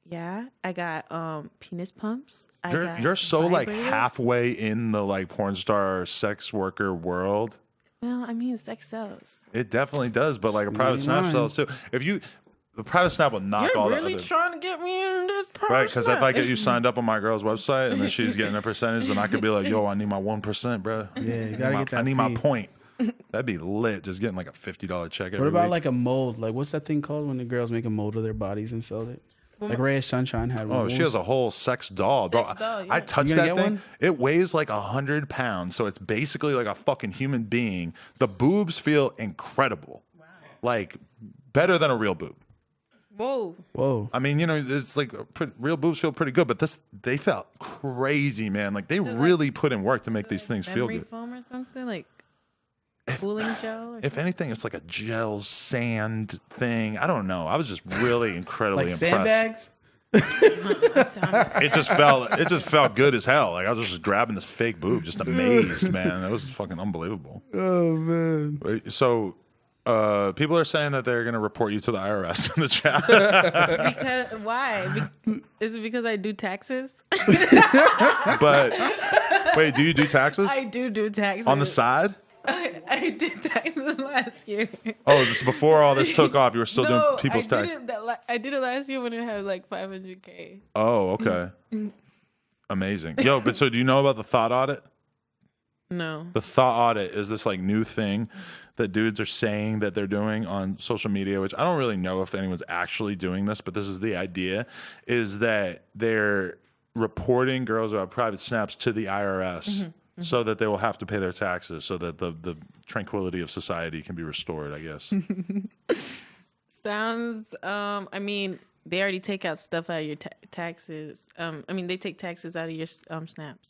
Yeah, I got penis pumps. You're so like vibrators. halfway in the like porn star sex worker world. Well, I mean, sex sells. It definitely does, but like a private ain't snap lying. sells too. The private snap will knock all You're the really other. trying to get me in this person. Right, because if I get you signed up on my girl's website and then she's getting a percentage, then I could be like, "Yo, I need my 1%, bro. yeah, you gotta get that I need my fee. point." That'd be lit. Just getting like a $50 check. Every What about week. like a mold? Like what's that thing called when the girls make a mold of their bodies and sell it? Like Ray Sunshine had one. Oh, she has a whole sex doll, bro. Sex doll, yeah. I touched You gonna that get thing. one? It weighs like 100 pounds, so it's basically like a fucking human being. The boobs feel incredible, like better than a real boob. Whoa. Whoa. I mean, it's like real boobs feel pretty good, but they felt crazy, man. Like they really put in work to make these things feel Memory good. foam or something like cooling gel. Or If anything, it's like a gel sand thing. I don't know. I was just really incredibly Like impressed. sandbags? It just felt good as hell. Like I was just grabbing this fake boob, just amazed, man. That was fucking unbelievable. Oh man. So people are saying that they're gonna report you to the IRS in the chat. Because why? Is it because I do taxes? But wait, do you do taxes I do taxes on the side? I did taxes last year. Oh, just before all this took off, you were still doing people's I taxes. I did it last year when I had like 500K. Oh, okay. Amazing. Yo, but so do you know about the thought audit? No. The thought audit is this like new thing that dudes are saying that they're doing on social media, which I don't really know if anyone's actually doing this, but this is the idea, is that they're reporting girls who have private snaps to the IRS so that they will have to pay their taxes so that the tranquility of society can be restored, I guess. Sounds, I mean, they already take out stuff out of your taxes. I mean, they take taxes out of your snaps.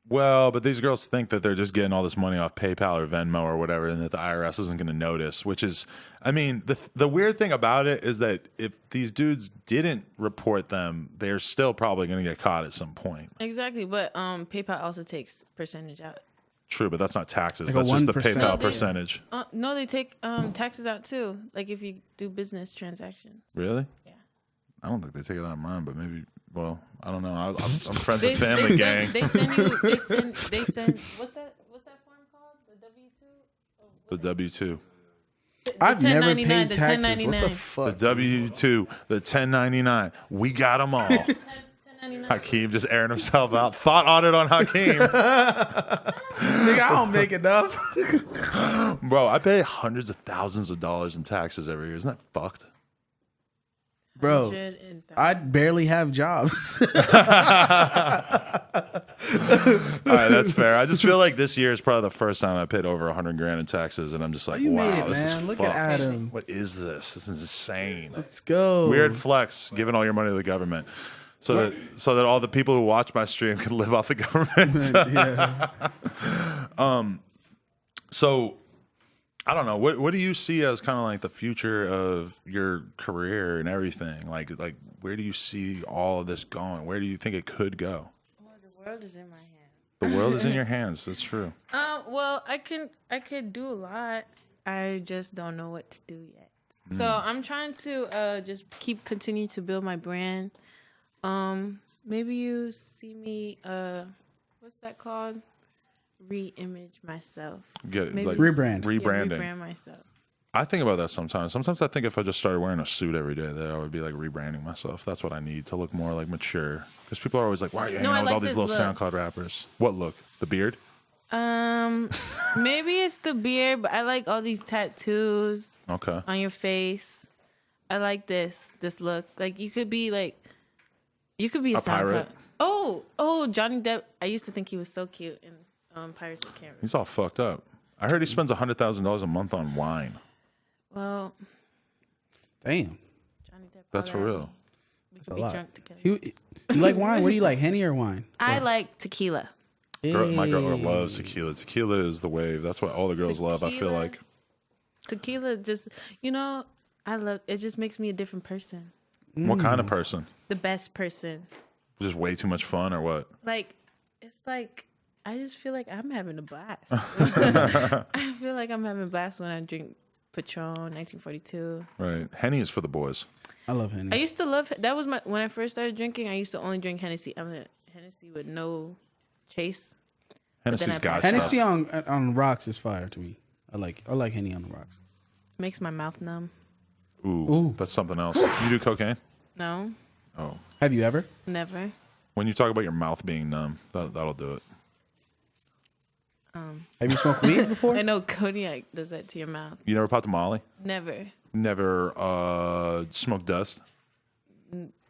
Well, but these girls think that they're just getting all this money off PayPal or Venmo or whatever, and that the IRS isn't going to notice, which is, I mean, the weird thing about it is that if these dudes didn't report them, they're still probably going to get caught at some point. Exactly, but PayPal also takes percentage out. True, but that's not taxes. Like that's just the 1%. PayPal percentage. No, they take taxes out too. Like if you do business transactions. Really? Yeah. I don't think they take it out of mine, but maybe. Well, I don't know. I'm friends They, with Family they Gang. send, they send you. They send. What's that form called? The W-2. The W-2. I've never 1099, paid the taxes. What 1099. the The fuck? W-2. The 1099. We got them all. 1099. Hakeem just airing himself out. Thought audit on Hakeem. Nigga, I don't make enough. Bro, I pay hundreds of thousands of dollars in taxes every year. Isn't that fucked? Bro, 130. I barely have jobs. All right, that's fair. I just feel like this year is probably the first time I paid over $100,000 in taxes, and I'm just like, you wow, made it, this is man. Look fucked. at Adam. What is this? This is insane. Let's go. Weird flex, giving all your money to the government, so that all the people who watch my stream can live off the government. Yeah. So, I don't know. What do you see as kind of like the future of your career and everything? Like where do you see all of this going? Where do you think it could go? Well, the world is in my hands. The world is in your hands. That's true. Well, I could do a lot. I just don't know what to do yet. So I'm trying to just continue to build my brand. Maybe you see me. What's that called? Re-image myself. Get Maybe- like Rebrand. rebranding. Rebrand myself. I think about that sometimes. Sometimes I think if I just started wearing a suit every day, that I would be like rebranding myself. That's what I need to look more like mature. Because people are always like, "Why are you hanging I out with like all these this little look. SoundCloud rappers?" What look? The beard? Maybe it's the beard, but I like all these tattoos Okay. on your face. I like this look. Like you could be a pirate? Oh, Johnny Depp. I used to think he was so cute in Pirates of the Caribbean. He's all fucked up. I heard he spends $100,000 a month on wine. Well, Damn. Johnny Depp. That's for real. We That's could a be lot. drunk together. You like wine? What do you like, Henny or wine? I like tequila. My girl Hey. loves tequila. Tequila is the wave. That's what all the girls love, I feel Tequila. like. Tequila just, I love it. Just makes me a different person. What kind of person? The best person. Just way too much fun or what? Like, it's like, I just feel like I'm having a blast. I feel like I'm having a blast when I drink Patron 1942. Right. Henny is for the boys. I love Henny. I used to love, that was when I first started drinking, I used to only drink Hennessy. Hennessy with no chase. Hennessy's I got Hennessy stuff. on rocks is fire to me. I like Henny on the rocks. Makes my mouth numb. Ooh, that's something else. You do cocaine? No, Oh. Have you ever? never. When you talk about your mouth being numb, that'll do it. Have you smoked weed before? I know cognac does that to your mouth. You never popped a Molly? Never. Never smoked dust?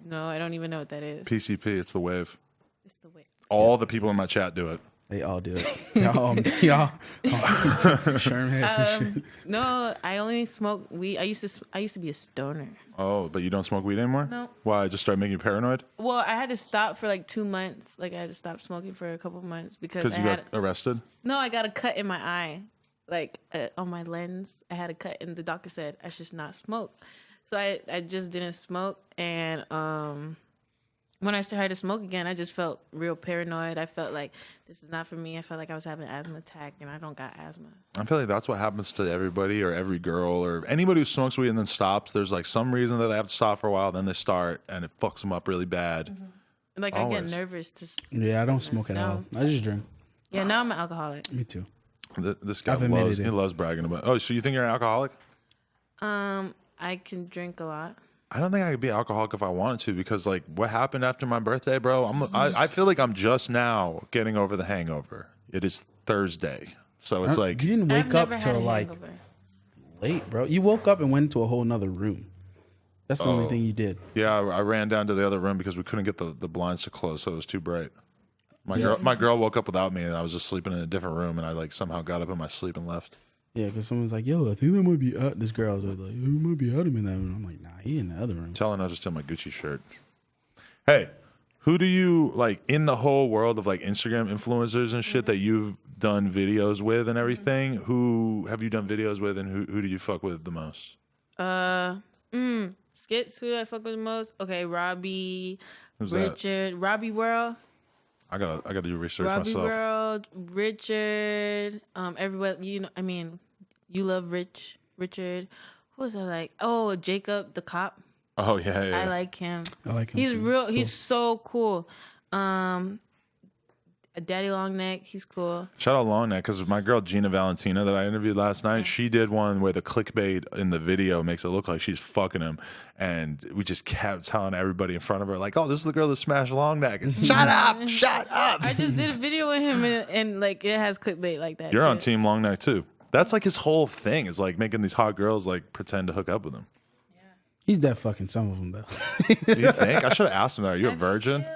No, I don't even know what that is. PCP, it's the wave. It's the way. All the people in my chat do it. They all do it. Y'all Sherm heads and shit. No, I only smoke weed. I used to be a stoner. Oh, but you don't smoke weed anymore? No. Why? Just start making you paranoid? Well, I had to stop for like 2 months. Like I had to stop smoking for a couple months because Because I you had got arrested? no. I got a cut in my eye, like on my lens. I had a cut, and the doctor said I should not smoke. So I just didn't smoke, and when I started to smoke again, I just felt real paranoid. I felt like this is not for me. I felt like I was having an asthma attack, and I don't got asthma. I feel like that's what happens to everybody or every girl or anybody who smokes weed and then stops. There's like some reason that they have to stop for a while, then they start, and it fucks them up really bad. Like I get nervous to. Yeah, I don't smoke at all. I just drink. Yeah, now I'm an alcoholic. Me too. This guy I've admitted loves, it. he loves bragging about. Oh, so you think you're an alcoholic? I can drink a lot. I don't think I could be an alcoholic if I wanted to because like what happened after my birthday, bro. I feel like I'm just now getting over the hangover. It is Thursday, so it's like you didn't I've wake up never had till a like hangover. late, bro. You woke up and went to a whole nother room. That's the only thing you did. yeah. I ran down to the other room because we couldn't get the blinds to close, so it was too bright. My girl woke up without me, and I was just sleeping in a different room, and I like somehow got up in my sleep and left. Yeah, because someone's like, "Yo, I think there might be this girl." Was like, "You might be Adam in that room." I'm like, "Nah, he in the other room." Telling her to steal my Gucci shirt. Hey, who do you like in the whole world of like Instagram influencers and shit that you've done videos with and everything? Who have you done videos with, and who do you fuck with the most? Skits. Who do I fuck with the most? Okay, Robbie, Who's that? Richard, Robbie World. I gotta do research Robbie myself. World, Richard, everyone, you love Richard. Who was I like? Oh, Jacob the cop. Oh yeah. I like him. I like him. He's too. real. It's He's so cool. Daddy Longneck. He's cool. Shout out Longneck because my girl Gina Valentina that I interviewed last night, she did one where the clickbait in the video makes it look like she's fucking him, and we just kept telling everybody in front of her like, "Oh, this is the girl that smashed Longneck." And, shut up! Shut up! I just did a video with him, and like it has clickbait like that. You're on too. Team Longneck too. That's like his whole thing is like making these hot girls like pretend to hook up with him. He's dead fucking some of them though. Do you think? I should have asked him that. Are you a virgin?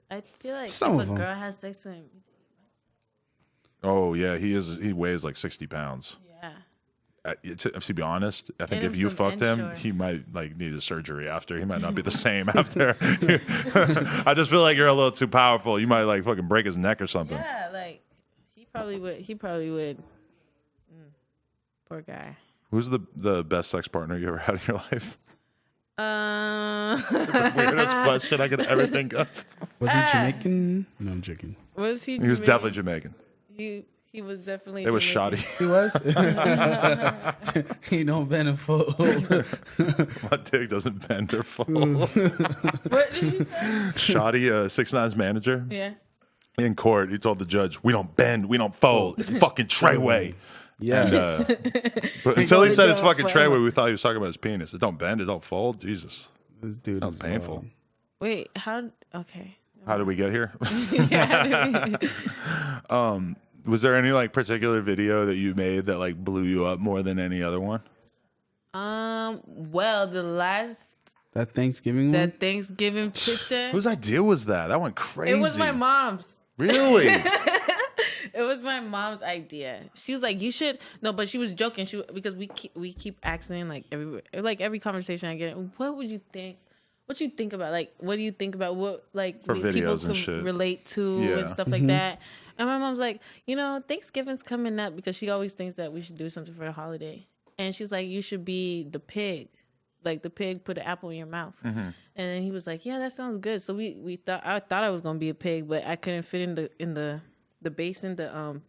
I feel like Some if of a 'em. girl has sex with him, Oh yeah, he is. He weighs like 60 pounds. yeah. To be honest, I think Get if him you some fucked him, Ensure. he might like need a surgery after. He might not be the same after. I just feel like you're a little too powerful. You might like fucking break his neck or something. Yeah, like he probably would. Poor guy. Who's the best sex partner you ever had in your life? Was Weirdest question I could ever think of. Was he Jamaican? No, I'm joking. he? He was definitely Jamaican. He was definitely. It was Jamaican. shoddy. He was. He don't bend and fold. My dick doesn't bend or fold. What did you say? Shoddy, 6ix9ine's manager, Yeah. in court, he told the judge, "We don't bend, we don't fold. It's fucking Treyway." Yes. But until he said it's Forever. fucking Treyway, we thought he was talking about his penis. It don't bend, it don't fold. Jesus, Dude, sounds is painful. wild. Wait. How? Okay. How did we get here? Yeah. Was there any like particular video that you made that like blew you up more than any other one? Well, the last That Thanksgiving one? that Thanksgiving picture. Whose idea was that? That went crazy. It was my mom's. Really? It was my mom's idea. She was like, "You should." No, but she was joking. Because we keep asking every conversation I get. What would you think? What you think about? Like, what do you think about what like For people videos and could shit. relate to Yeah. and stuff like that? And my mom's like, Thanksgiving's coming up because she always thinks that we should do something for the holiday. And she's like, you should be the pig. Like the pig put an apple in your mouth. And then he was like, yeah, that sounds good. So I thought I was gonna be a pig, but I couldn't fit in the basin, the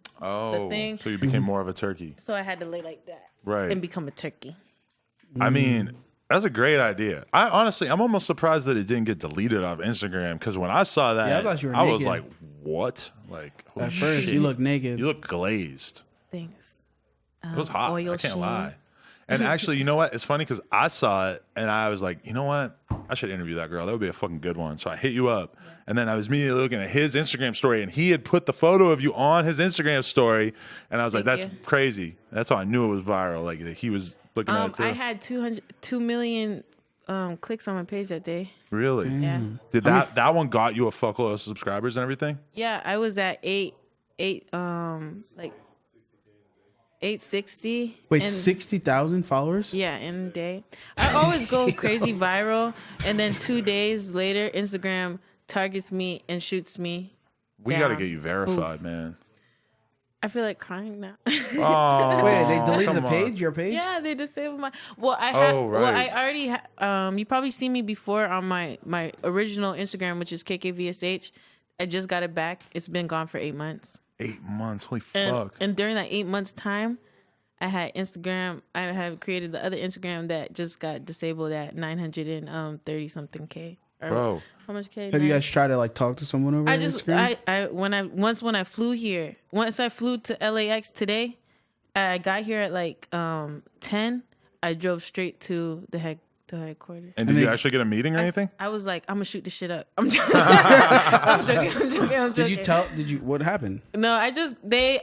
thing. So you became more of a turkey. So I had to lay like that. Right. And become a turkey. I mean, that's a great idea. I'm almost surprised that it didn't get deleted off Instagram because when I saw that, Yeah, I thought you were was naked. like, what? Like, holy At first, shit. you look naked. You look glazed. Thanks. It was hot. Oil I can't sheen. lie. And actually, you know what? It's funny because I saw it and I was like, you know what? I should interview that girl. That would be a fucking good one. So I hit you up. And then I was immediately looking at his Instagram story and he had put the photo of you on his Instagram story. And I was like, Thank that's you. crazy. That's how I knew it was viral. Like that he was looking at it too. I had 2 million clicks on my page that day. Really? Yeah. Did that one got you a fuckload of subscribers and everything? Yeah, I was at 860. Wait, and- 60,000 followers? Yeah, in a day. I always go crazy viral, and then 2 days later, Instagram targets me and shoots me. We got to down. get you verified, man. I feel like crying now. Oh, Wait, they deleted the come on. page? Your page? Yeah, they disabled my. Well, I Oh, Well, right. I already. You probably seen me before on my original Instagram, which is Kkvsh. I just got it back. It's been gone for 8 months. 8 months. Holy And, fuck. and during that 8 months time, I had Instagram. I have created the other Instagram that just got disabled at 930 something K. Or Bro. how much K? Have you guys tried to like talk to someone over I Instagram? when I flew here, once I flew to LAX today, I got here at like 10. I drove straight to the headquarters. And did you actually get a meeting or anything? I was like, I'm gonna shoot this shit up. I'm joking. I'm joking. Did you tell? Did you? What happened? No, they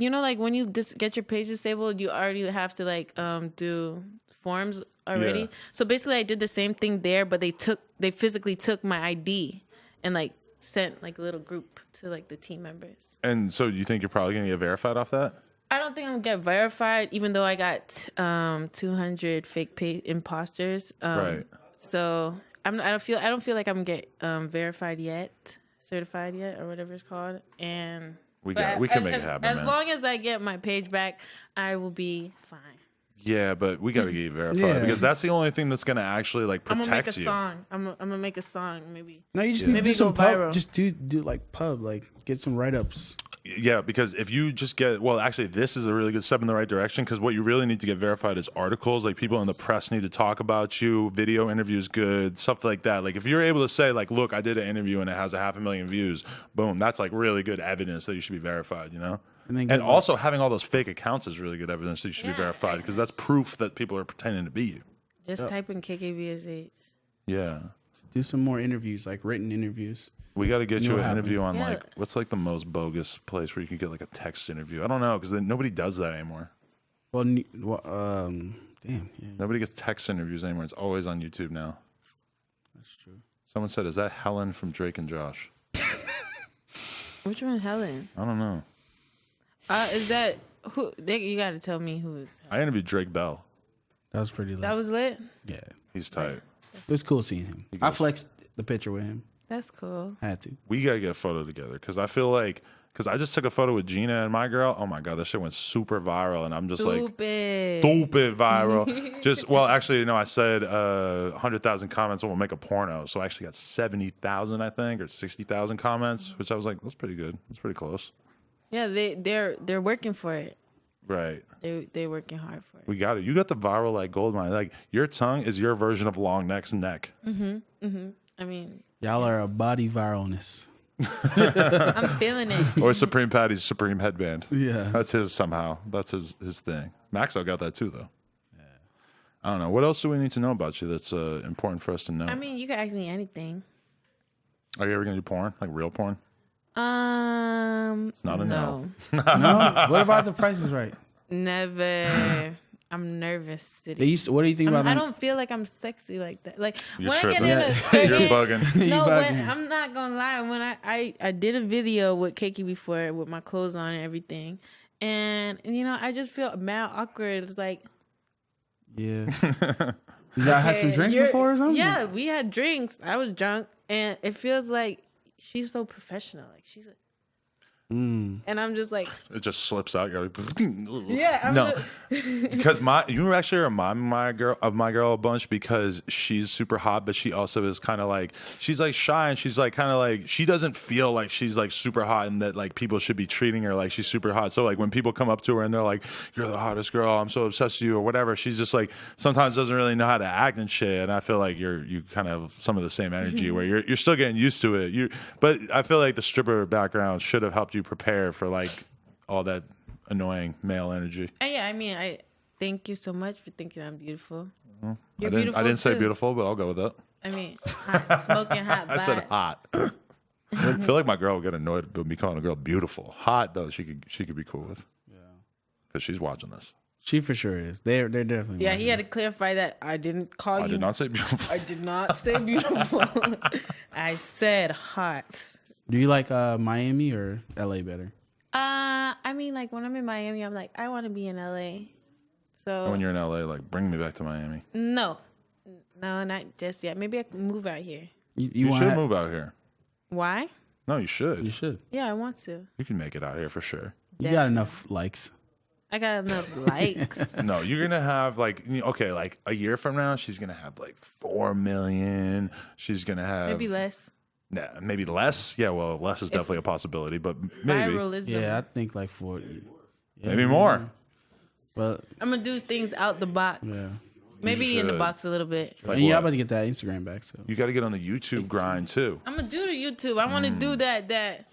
you know, like when you just get your page disabled, you already have to like do forms already. Yeah. So basically, I did the same thing there, but they physically took my ID and like sent like a little group to like the team members. And so you think you're probably going to get verified off that? I don't think I'm gonna get verified, even though I got 200 fake imposters. Right. So I don't feel like I'm gonna get verified yet, certified yet, or whatever it's called. And We can make it happen, as man. long as I get my page back, I will be fine. Yeah, but we got to get you verified Yeah. because that's the only thing that's going to actually like I'm protect gonna make a you. song. I'm gonna make a song, maybe. No, you just Yeah. need to do Maybe some go pub. viral. Just do like pub, like get some write ups. Yeah, because if you just get, well, actually, this is a really good step in the right direction because what you really need to get verified is articles. Like people in the press need to talk about you. Video interviews, good stuff like that. Like if you're able to say, like, look, I did an interview and it has 500,000 views. Boom, that's like really good evidence that you should be verified. You know. And then And get, also having all those fake accounts is really good evidence that you should be Yeah. verified because that's proof that people are pretending to be you. Just type in KKVSH. Yeah. do some more interviews, like written interviews. We got to get You you know an what interview on Yeah. like what's like the most bogus place where you can get like a text interview. I don't know because nobody does that anymore. Well, damn, yeah, Nobody gets text interviews anymore. It's always on YouTube now. that's true. Someone said, "Is that Helen from Drake and Josh?" Which one, Helen? I don't know. Is that who? You got to tell me who is. I interviewed Drake Bell. That was pretty lit. That was lit. Yeah, He's tight. it was cool seeing him. I flexed the picture with him. That's cool. Had to. We gotta get a photo together because I feel like I just took a photo with Gina and my girl. Oh my god, that shit went super viral, and I'm just like Stupid. stupid viral. Just well, actually, I said 100,000 comments and we'll make a porno. So I actually got 70,000, I think, or 60,000 comments, which I was like, that's pretty good. That's pretty close. Yeah, they're working for it. Right. They're working hard for it. We got it. You got the viral like gold mine. Like your tongue is your version of long neck's neck. I mean, Y'all are a body viralness. I'm feeling it. Or Supreme Patty's Supreme headband. Yeah. That's his somehow. That's his thing. Maxo got that too though. Yeah. I don't know. What else do we need to know about you that's important for us to know? I mean, you can ask me anything. Are you ever gonna do porn? Like real porn? It's not a no. No? What about The Price is Right? Never. I'm nervous They today. what do you think about I them? don't feel like I'm sexy like that. Like You're when tripping. I get in a certain, You're bugging. No, bugging. when, I'm not gonna lie. When I did a video with Keiki before with my clothes on and everything, and I just feel mad awkward. It's like, Yeah. You guys had some hey, drinks before or something? Yeah, we had drinks. I was drunk, and it feels like she's so professional. Like she's like, and I'm just like, It just slips out. You're like, yeah, I'm no, just- because you actually remind my girl a bunch because she's super hot, but she also is kind of like she's like shy and she's like kind of like she doesn't feel like she's like super hot and that like people should be treating her like she's super hot. So like when people come up to her and they're like, "You're the hottest girl. I'm so obsessed with you," or whatever, she's just like sometimes doesn't really know how to act and shit. And I feel like you kind of have some of the same energy where you're still getting used to it. But I feel like the stripper background should have helped you prepare for like all that annoying male energy. yeah. I mean, I thank you so much for thinking I'm beautiful. I You're didn't say too. beautiful, but I'll go with that. I mean, hot, smoking hot. I said vibe. hot. I feel like my girl would get annoyed with me calling a girl beautiful. Hot though, she could be cool with. Yeah, because she's watching this. She for sure is. They're definitely. Yeah, watching. he had to clarify that I didn't call I you. did not say beautiful. I did not say beautiful. I said hot. Do you like Miami or LA better? I mean, like when I'm in Miami, I'm like, I want to be in LA. So When you're in LA, like bring me back to Miami. no, not just yet. Maybe I can move out here. You wanna should move out here. Why? No, you should. You should. Yeah, I want to. You can make it out here for sure. You got enough likes. I got enough likes. No, you're gonna have like okay, like a year from now, she's gonna have like 4 million. She's gonna have Maybe less. Nah, maybe less. Yeah, well, less is definitely a possibility, but maybe Viralism. Yeah, I think like 40. Yeah, maybe more. But I'm gonna do things out the box. yeah. Maybe in the should. box a little bit. Like And yeah, what? I'm about to get that Instagram back. So You got to get on the YouTube grind too. I'm gonna do the YouTube. I want to do that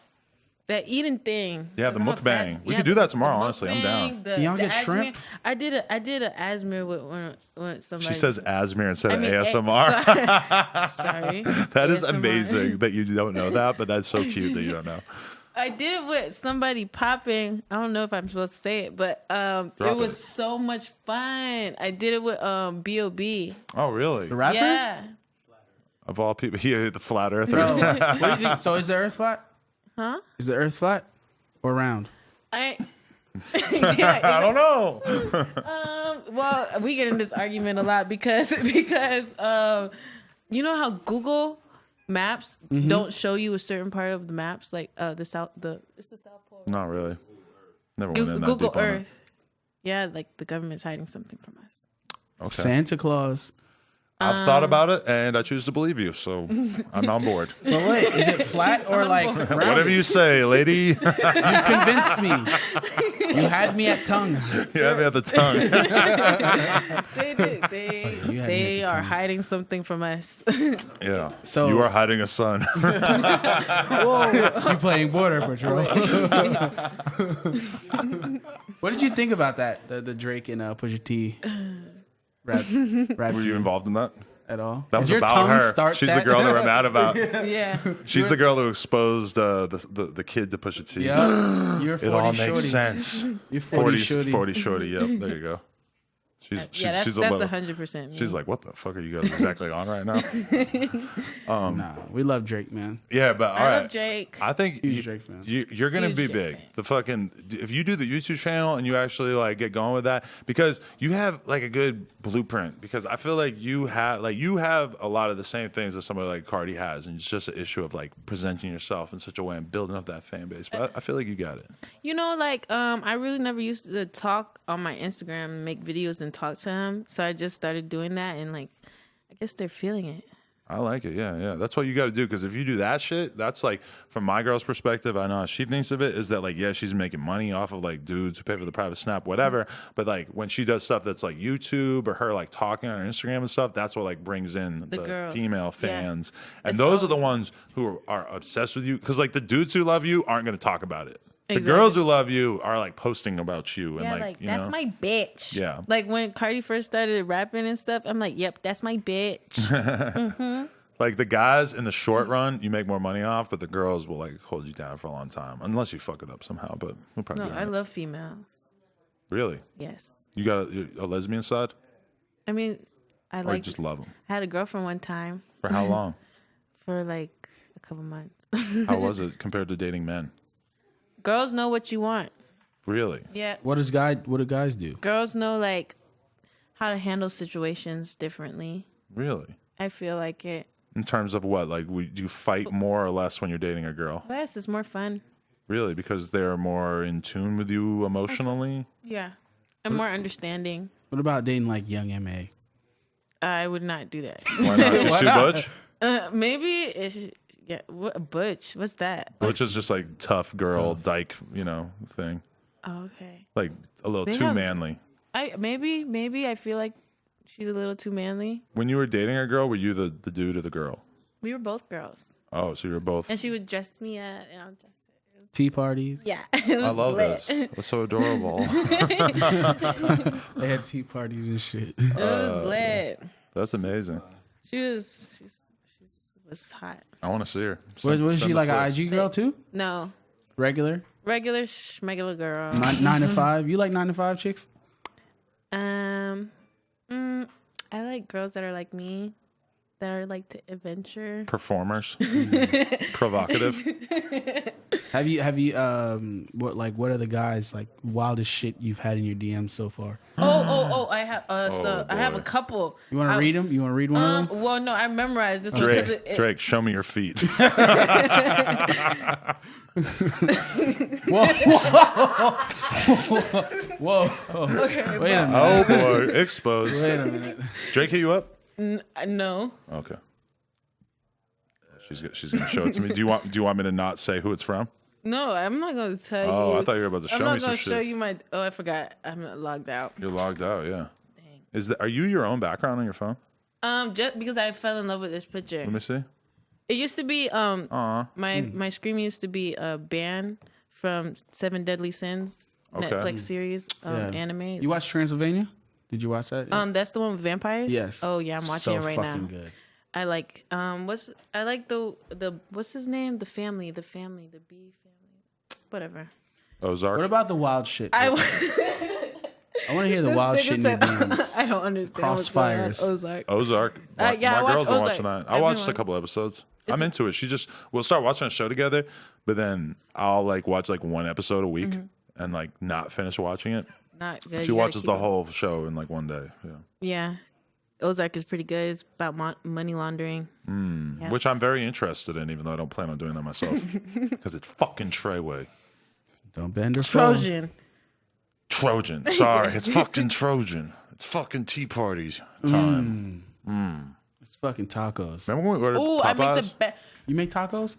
eating thing. Yeah, the I'm a mukbang. fat- We yeah, could do the- that tomorrow, the honestly. I'm down. mukbang, Can y'all get Asmir. shrimp? I did an Asmir with somebody. She says Asmir instead of I mean, ASMR. Sorry. That is ASMR. amazing that you don't know that, but that's so cute that you don't know. I did it with somebody popping. I don't know if I'm supposed to say it, but it was so much fun. I did it with B.O.B. Oh, really? the rapper. Yeah. Of all people, he the flat earther. Bro, what do you think? So is the Earth flat? Huh? Is the Earth flat or round? I I don't know. well, we get in this argument a lot because you know how Google Maps don't show you a certain part of the maps, like it's the South Pole. Not really. Never went in that Google deep on it. Earth. Yeah, like the government's hiding something from us. Okay. Santa Claus. I've thought about it, and I choose to believe you, so I'm on board. But wait, is it flat or like round? Whatever you say, lady. You've convinced me. You had me at tongue. You have me at the tongue. They are hiding something from us. Yeah. So- you are hiding a son. Whoa. You playing Border Patrol. What did you think about that? The Drake and Pusha T rap Were you involved in that? at all? That was Does your about tongue her. start She's that? the girl that we're mad about. Yeah. She's the girl who exposed the kid to Pusha T. Yeah, you're 40 It all shorty. makes sense. You're 40 shorty. 40 shorty. Yep, there you go. She's That's a little. 100% me. She's like, what the fuck are you guys exactly on right now? Nah, we love Drake, man. Yeah, but all I right. love Drake. I think Huge Drake fan. you're gonna Huge be Drake big. fan. The fucking if you do the YouTube channel and you actually like get going with that, because you have like a good blueprint. Because I feel like you have a lot of the same things that somebody like Cardi has, and it's just an issue of like presenting yourself in such a way and building up that fan base. But I feel like you got it. You know, like I really never used to talk on my Instagram and make videos and talk to him. So I just started doing that, and like I guess they're feeling it. I like it. Yeah. That's what you got to do. Because if you do that shit, that's like, from my girl's perspective, I know how she thinks of it is that like, yeah, she's making money off of like dudes who pay for the private snap, whatever. But like when she does stuff that's like YouTube or her like talking on her Instagram and stuff, that's what like brings in the girls. female Yeah. fans. And It's those are the always- ones who are obsessed with you. Because like the dudes who love you aren't going to talk about it. The Exactly. girls who love you are like posting about you. And Yeah, like, you that's know, my bitch. Yeah. Like when Cardi first started rapping and stuff, I'm like, yep, that's my bitch. like the guys in the short run, you make more money off, but the girls will like hold you down for a long time. Unless you fuck it up somehow, but we'll probably No, be I all right. love females. Really? Yes. You got a lesbian side? I mean, I Or you like. just love them? I had a girlfriend one time For how long? for like a couple months. How was it compared to dating men? Girls know what you want. Really? Yeah. What do guys do? Girls know like how to handle situations differently. Really? I feel like it. In terms of what? Like, do you fight more or less when you're dating a girl? Yes, it's more fun. Really? Because they're more in tune with you emotionally? Yeah. And more understanding. What about dating like young MA? I would not do that. Why not? She's too not? butch? Maybe. Yeah. What, butch? What's that? Butch is just like tough girl, dyke, thing. Oh, okay. Like a little They too have- manly. Maybe I feel like she's a little too manly. When you were dating a girl, were you the dude or the girl? We were both girls, Oh, so you were both. and she would dress me up, and I'll dress her. Tea parties? Yeah, it was I love lit. this. That's so adorable. They had tea parties and shit. It was lit. That's amazing. She was hot. I want to see her. Was Send she the like an flicks. IG girl too? No, Regular? regular schmegular girl. 9 to 5? You like 9 to 5 chicks? I like girls that are like me. that are like to adventure. Performers. Provocative. Have you what are the guys like wildest shit you've had in your DMs so far? I have I have boy. a couple. You want to read them? You want to read one of them? Well, no, I memorized this one because Drake, show me your feet. Whoa. Okay, Wait a minute. Oh boy, exposed. Wait a minute. Drake hit you up? no. Okay. She's gonna show it to me. Do you want me to not say who it's from? No, I'm not going to tell you. Oh, I thought you were about to show me I'm not some going to show shit. you my. Oh, I forgot. I'm logged out. You're logged out, yeah. Dang. Are you your own background on your phone? Just because I fell in love with this picture. Let me see. It used to be my screen used to be a band from Seven Deadly Sins Okay. Netflix series Yeah. anime. You watched Transylvania? Did you watch that? That's the one with vampires. Yes. Oh yeah, I'm watching it right now. fucking good. I like the what's his name? The B family. Whatever. Ozark. What about the wild shit? I want to hear the wild shit in your DMs. I don't understand. what's going on. Crossfires. Ozark. Yeah, I My watched girl's been Ozark. watching that. I watched a Everyone- couple episodes. I'm into it. We'll start watching a show together, but then I'll like watch like one episode a week and like not finish watching it. Not good. She You gotta watches keep the it- whole show in like one day. Yeah. Yeah. Ozark is pretty good. It's about money laundering. Yeah. Which I'm very interested in, even though I don't plan on doing that myself. Because it's fucking Treyway. Don't bend her phone. Trojan. Sorry, it's fucking Trojan. It's fucking Tea Parties time. It's fucking tacos. Remember when we ordered Ooh, I make Popeyes? the best. You make tacos?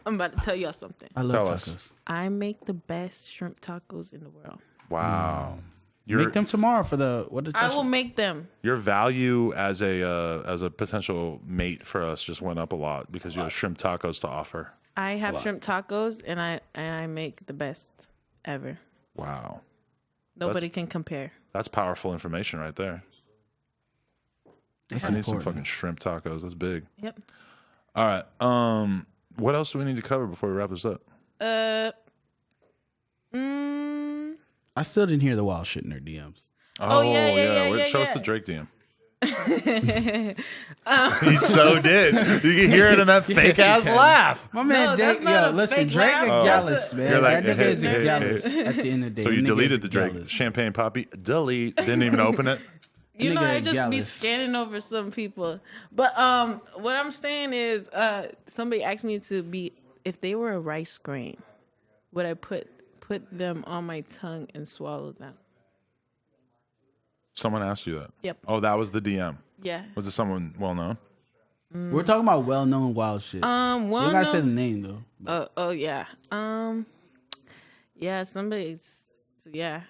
I'm about to tell y'all something. I love Tell us. tacos. I make the best shrimp tacos in the world. Wow. Make them tomorrow for the I will make them. Your value as a potential mate for us just went up a lot because you have shrimp tacos to offer. I have shrimp tacos and I make the best ever. Wow. Nobody can compare. That's powerful information right there. That's I need some important. fucking shrimp tacos. That's big. Yep. All right. What else do we need to cover before we wrap this up? I still didn't hear the wild shit in her DMs. Oh, yeah, Show us yeah. the Drake DM. He so did. You can hear it in that fake ass laugh. My man, No, Drake, that's not a listen, fake Drake laugh. a Oh. gallus, man. You're like, that nigga hey, is a hey, gallus hey. at the end of the day. So you Nigga deleted is the a Drake gallus. champagne poppy. Delete. Didn't even open it. You know, Nigga I just be gallus. scanning over some people. But what I'm saying is, somebody asked me to be if they were a rice grain, would I put them on my tongue and swallow them? Someone asked you that. Yep. Oh, that was the DM. Yeah. Was it someone well known? We're talking about well-known wild shit. You Well, gotta say the name though. Oh yeah. Yeah. Somebody's. Yeah.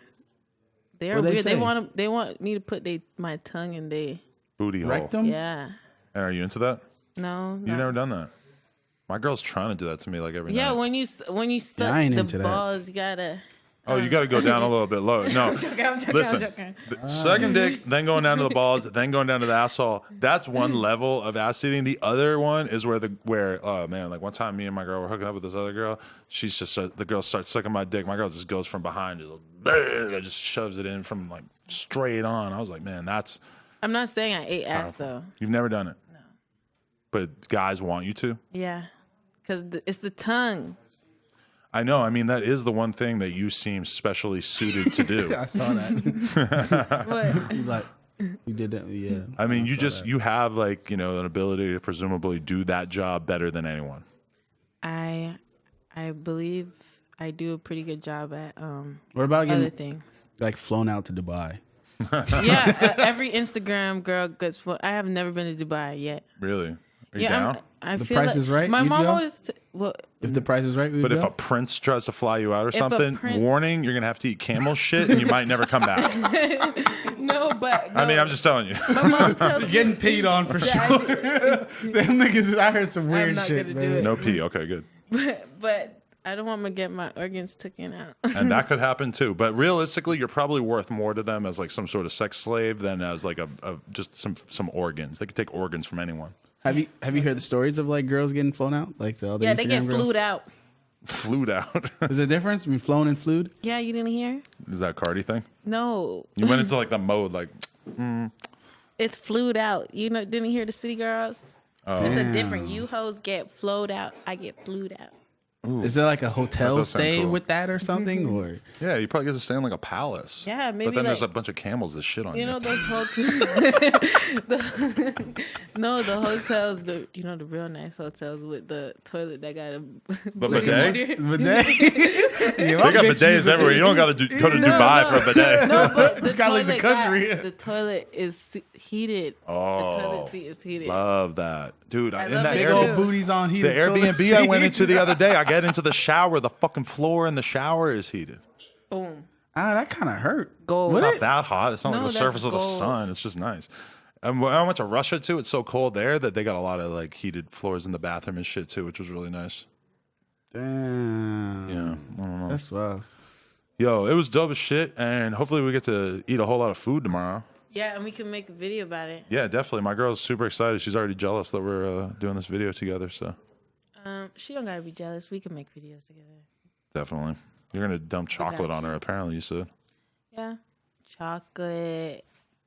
They're What'd they weird. say? They want me to put my tongue in they. Booty hole. Rectum? Yeah. And are you into that? No. You've never done that. My girl's trying to do that to me like every Yeah. night. When you stuck I ain't the into that. balls, you gotta. Oh, you got to go down a little bit low. No, I'm joking, listen. I'm joking. Sucking dick, then going down to the balls, then going down to the asshole. That's one level of ass eating. The other one is where oh man, like one time me and my girl were hooking up with this other girl. She's just the girl starts sucking my dick. My girl just goes from behind, just shoves it in from like straight on. I was like, man, that's I'm not saying I ate ass powerful. though. You've never done it, no. But guys want you to. Yeah, because it's the tongue. I know. I mean, that is the one thing that you seem specially suited to do. I saw that. What? You like you did that, yeah. I mean, you have like, you know, an ability to presumably do that job better than anyone. I believe I do a pretty good job at What about other getting things. like flown out to Dubai? Yeah, every Instagram girl gets. I have never been to Dubai yet. Really? Are you Yeah, down? I The feel price like, is right, My you'd mom go? always. Well, If the price is right, we would But if go? a prince tries to fly you out or a something, prince- warning, you're going to have to eat camel shit and you might never come back. no, but I mean, I'm just telling you. My mom tells me getting paid on for sure. Them niggas, I heard some weird not shit, gonna man. do it. No pee. Okay, good. but I don't want to get my organs taken out. And that could happen too. But realistically, you're probably worth more to them as like some sort of sex slave than as like a just some organs. They could take organs from anyone. Have you heard the stories of like girls getting flown out? Like the other Yeah, they get Instagram girls? flued out. Flued out. Is there a difference between flown and flued? Yeah, you didn't hear? Is that Cardi thing? No. You went into like the mode like, It's flued out. You know, didn't you hear the City Girls? Oh. It's a different. You hoes get flowed out. I get flued out. Is there like a hotel does sound stay cool. with that or something? Or Yeah, you probably get to stay in like a palace. Yeah, maybe But then there's a like- bunch of camels that shit on you. You know those hotels. No, the hotels. You know the real nice hotels with the toilet that got a The booty bidet? meter. bidet? They got bidets everywhere. You don't got to go to Dubai for a bidet. No, but the Just gotta leave the toilet country. the toilet is heated. The Oh, toilet seat is heated. love that, dude. I In love that it Big too. old booties on the heated Airbnb I went into the other day, I get into the shower. The fucking floor in the shower is heated. Boom. That kind of hurt. Gold. It's not that hot. It's not No, like the that's surface of the gold. sun. It's just nice. And when I went to Russia too, it's so cold there that they got a lot of like heated floors in the bathroom and shit too, which was really nice. Damn. Yeah, I don't know. That's wild. Yo, it was dope as shit, and hopefully we get to eat a whole lot of food tomorrow. Yeah, and we can make a video about it. Yeah, definitely. My girl's super excited. She's already jealous that we're doing this video together. So She don't gotta be jealous. We can make videos together. definitely, you're gonna dump chocolate on her. Apparently, you said. Yeah, chocolate,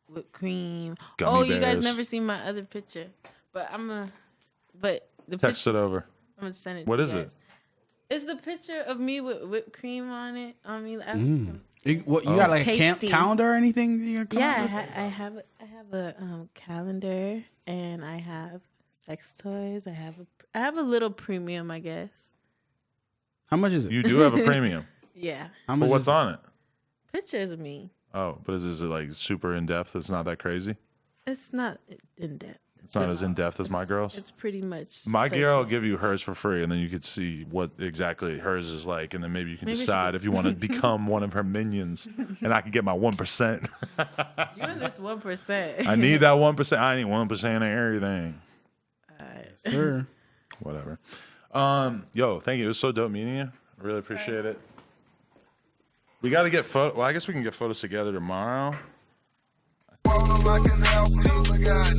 whipped cream. Gummy You guys bears. never seen my other picture, but the Text picture, it over. I'm gonna send it. What to is you it? guys. It's the picture of me with whipped cream on it. On me. You got like a tasty. calendar or anything? You're gonna come Yeah, up with? I have a calendar, and I have sex toys. I have a little premium, I guess. How much is it? You do have a premium. Yeah, How But much what's is it? on it? pictures of me. Oh, but is it like super in depth? It's not that crazy. It's not in depth. It's not as in depth as my girl's. It's pretty much. My girl will surface. give you hers for free, and then you could see what exactly hers is like, and then maybe you can Maybe she decide could- if you want to become one of her minions, and I can get my 1%. You're this 1%. I need that 1%. I need 1% of everything. Sure. Whatever. Yo, thank you. It was so dope meeting you. I really appreciate it. We got to get photo. Well, I guess we can get photos together tomorrow. Like an alpha, God.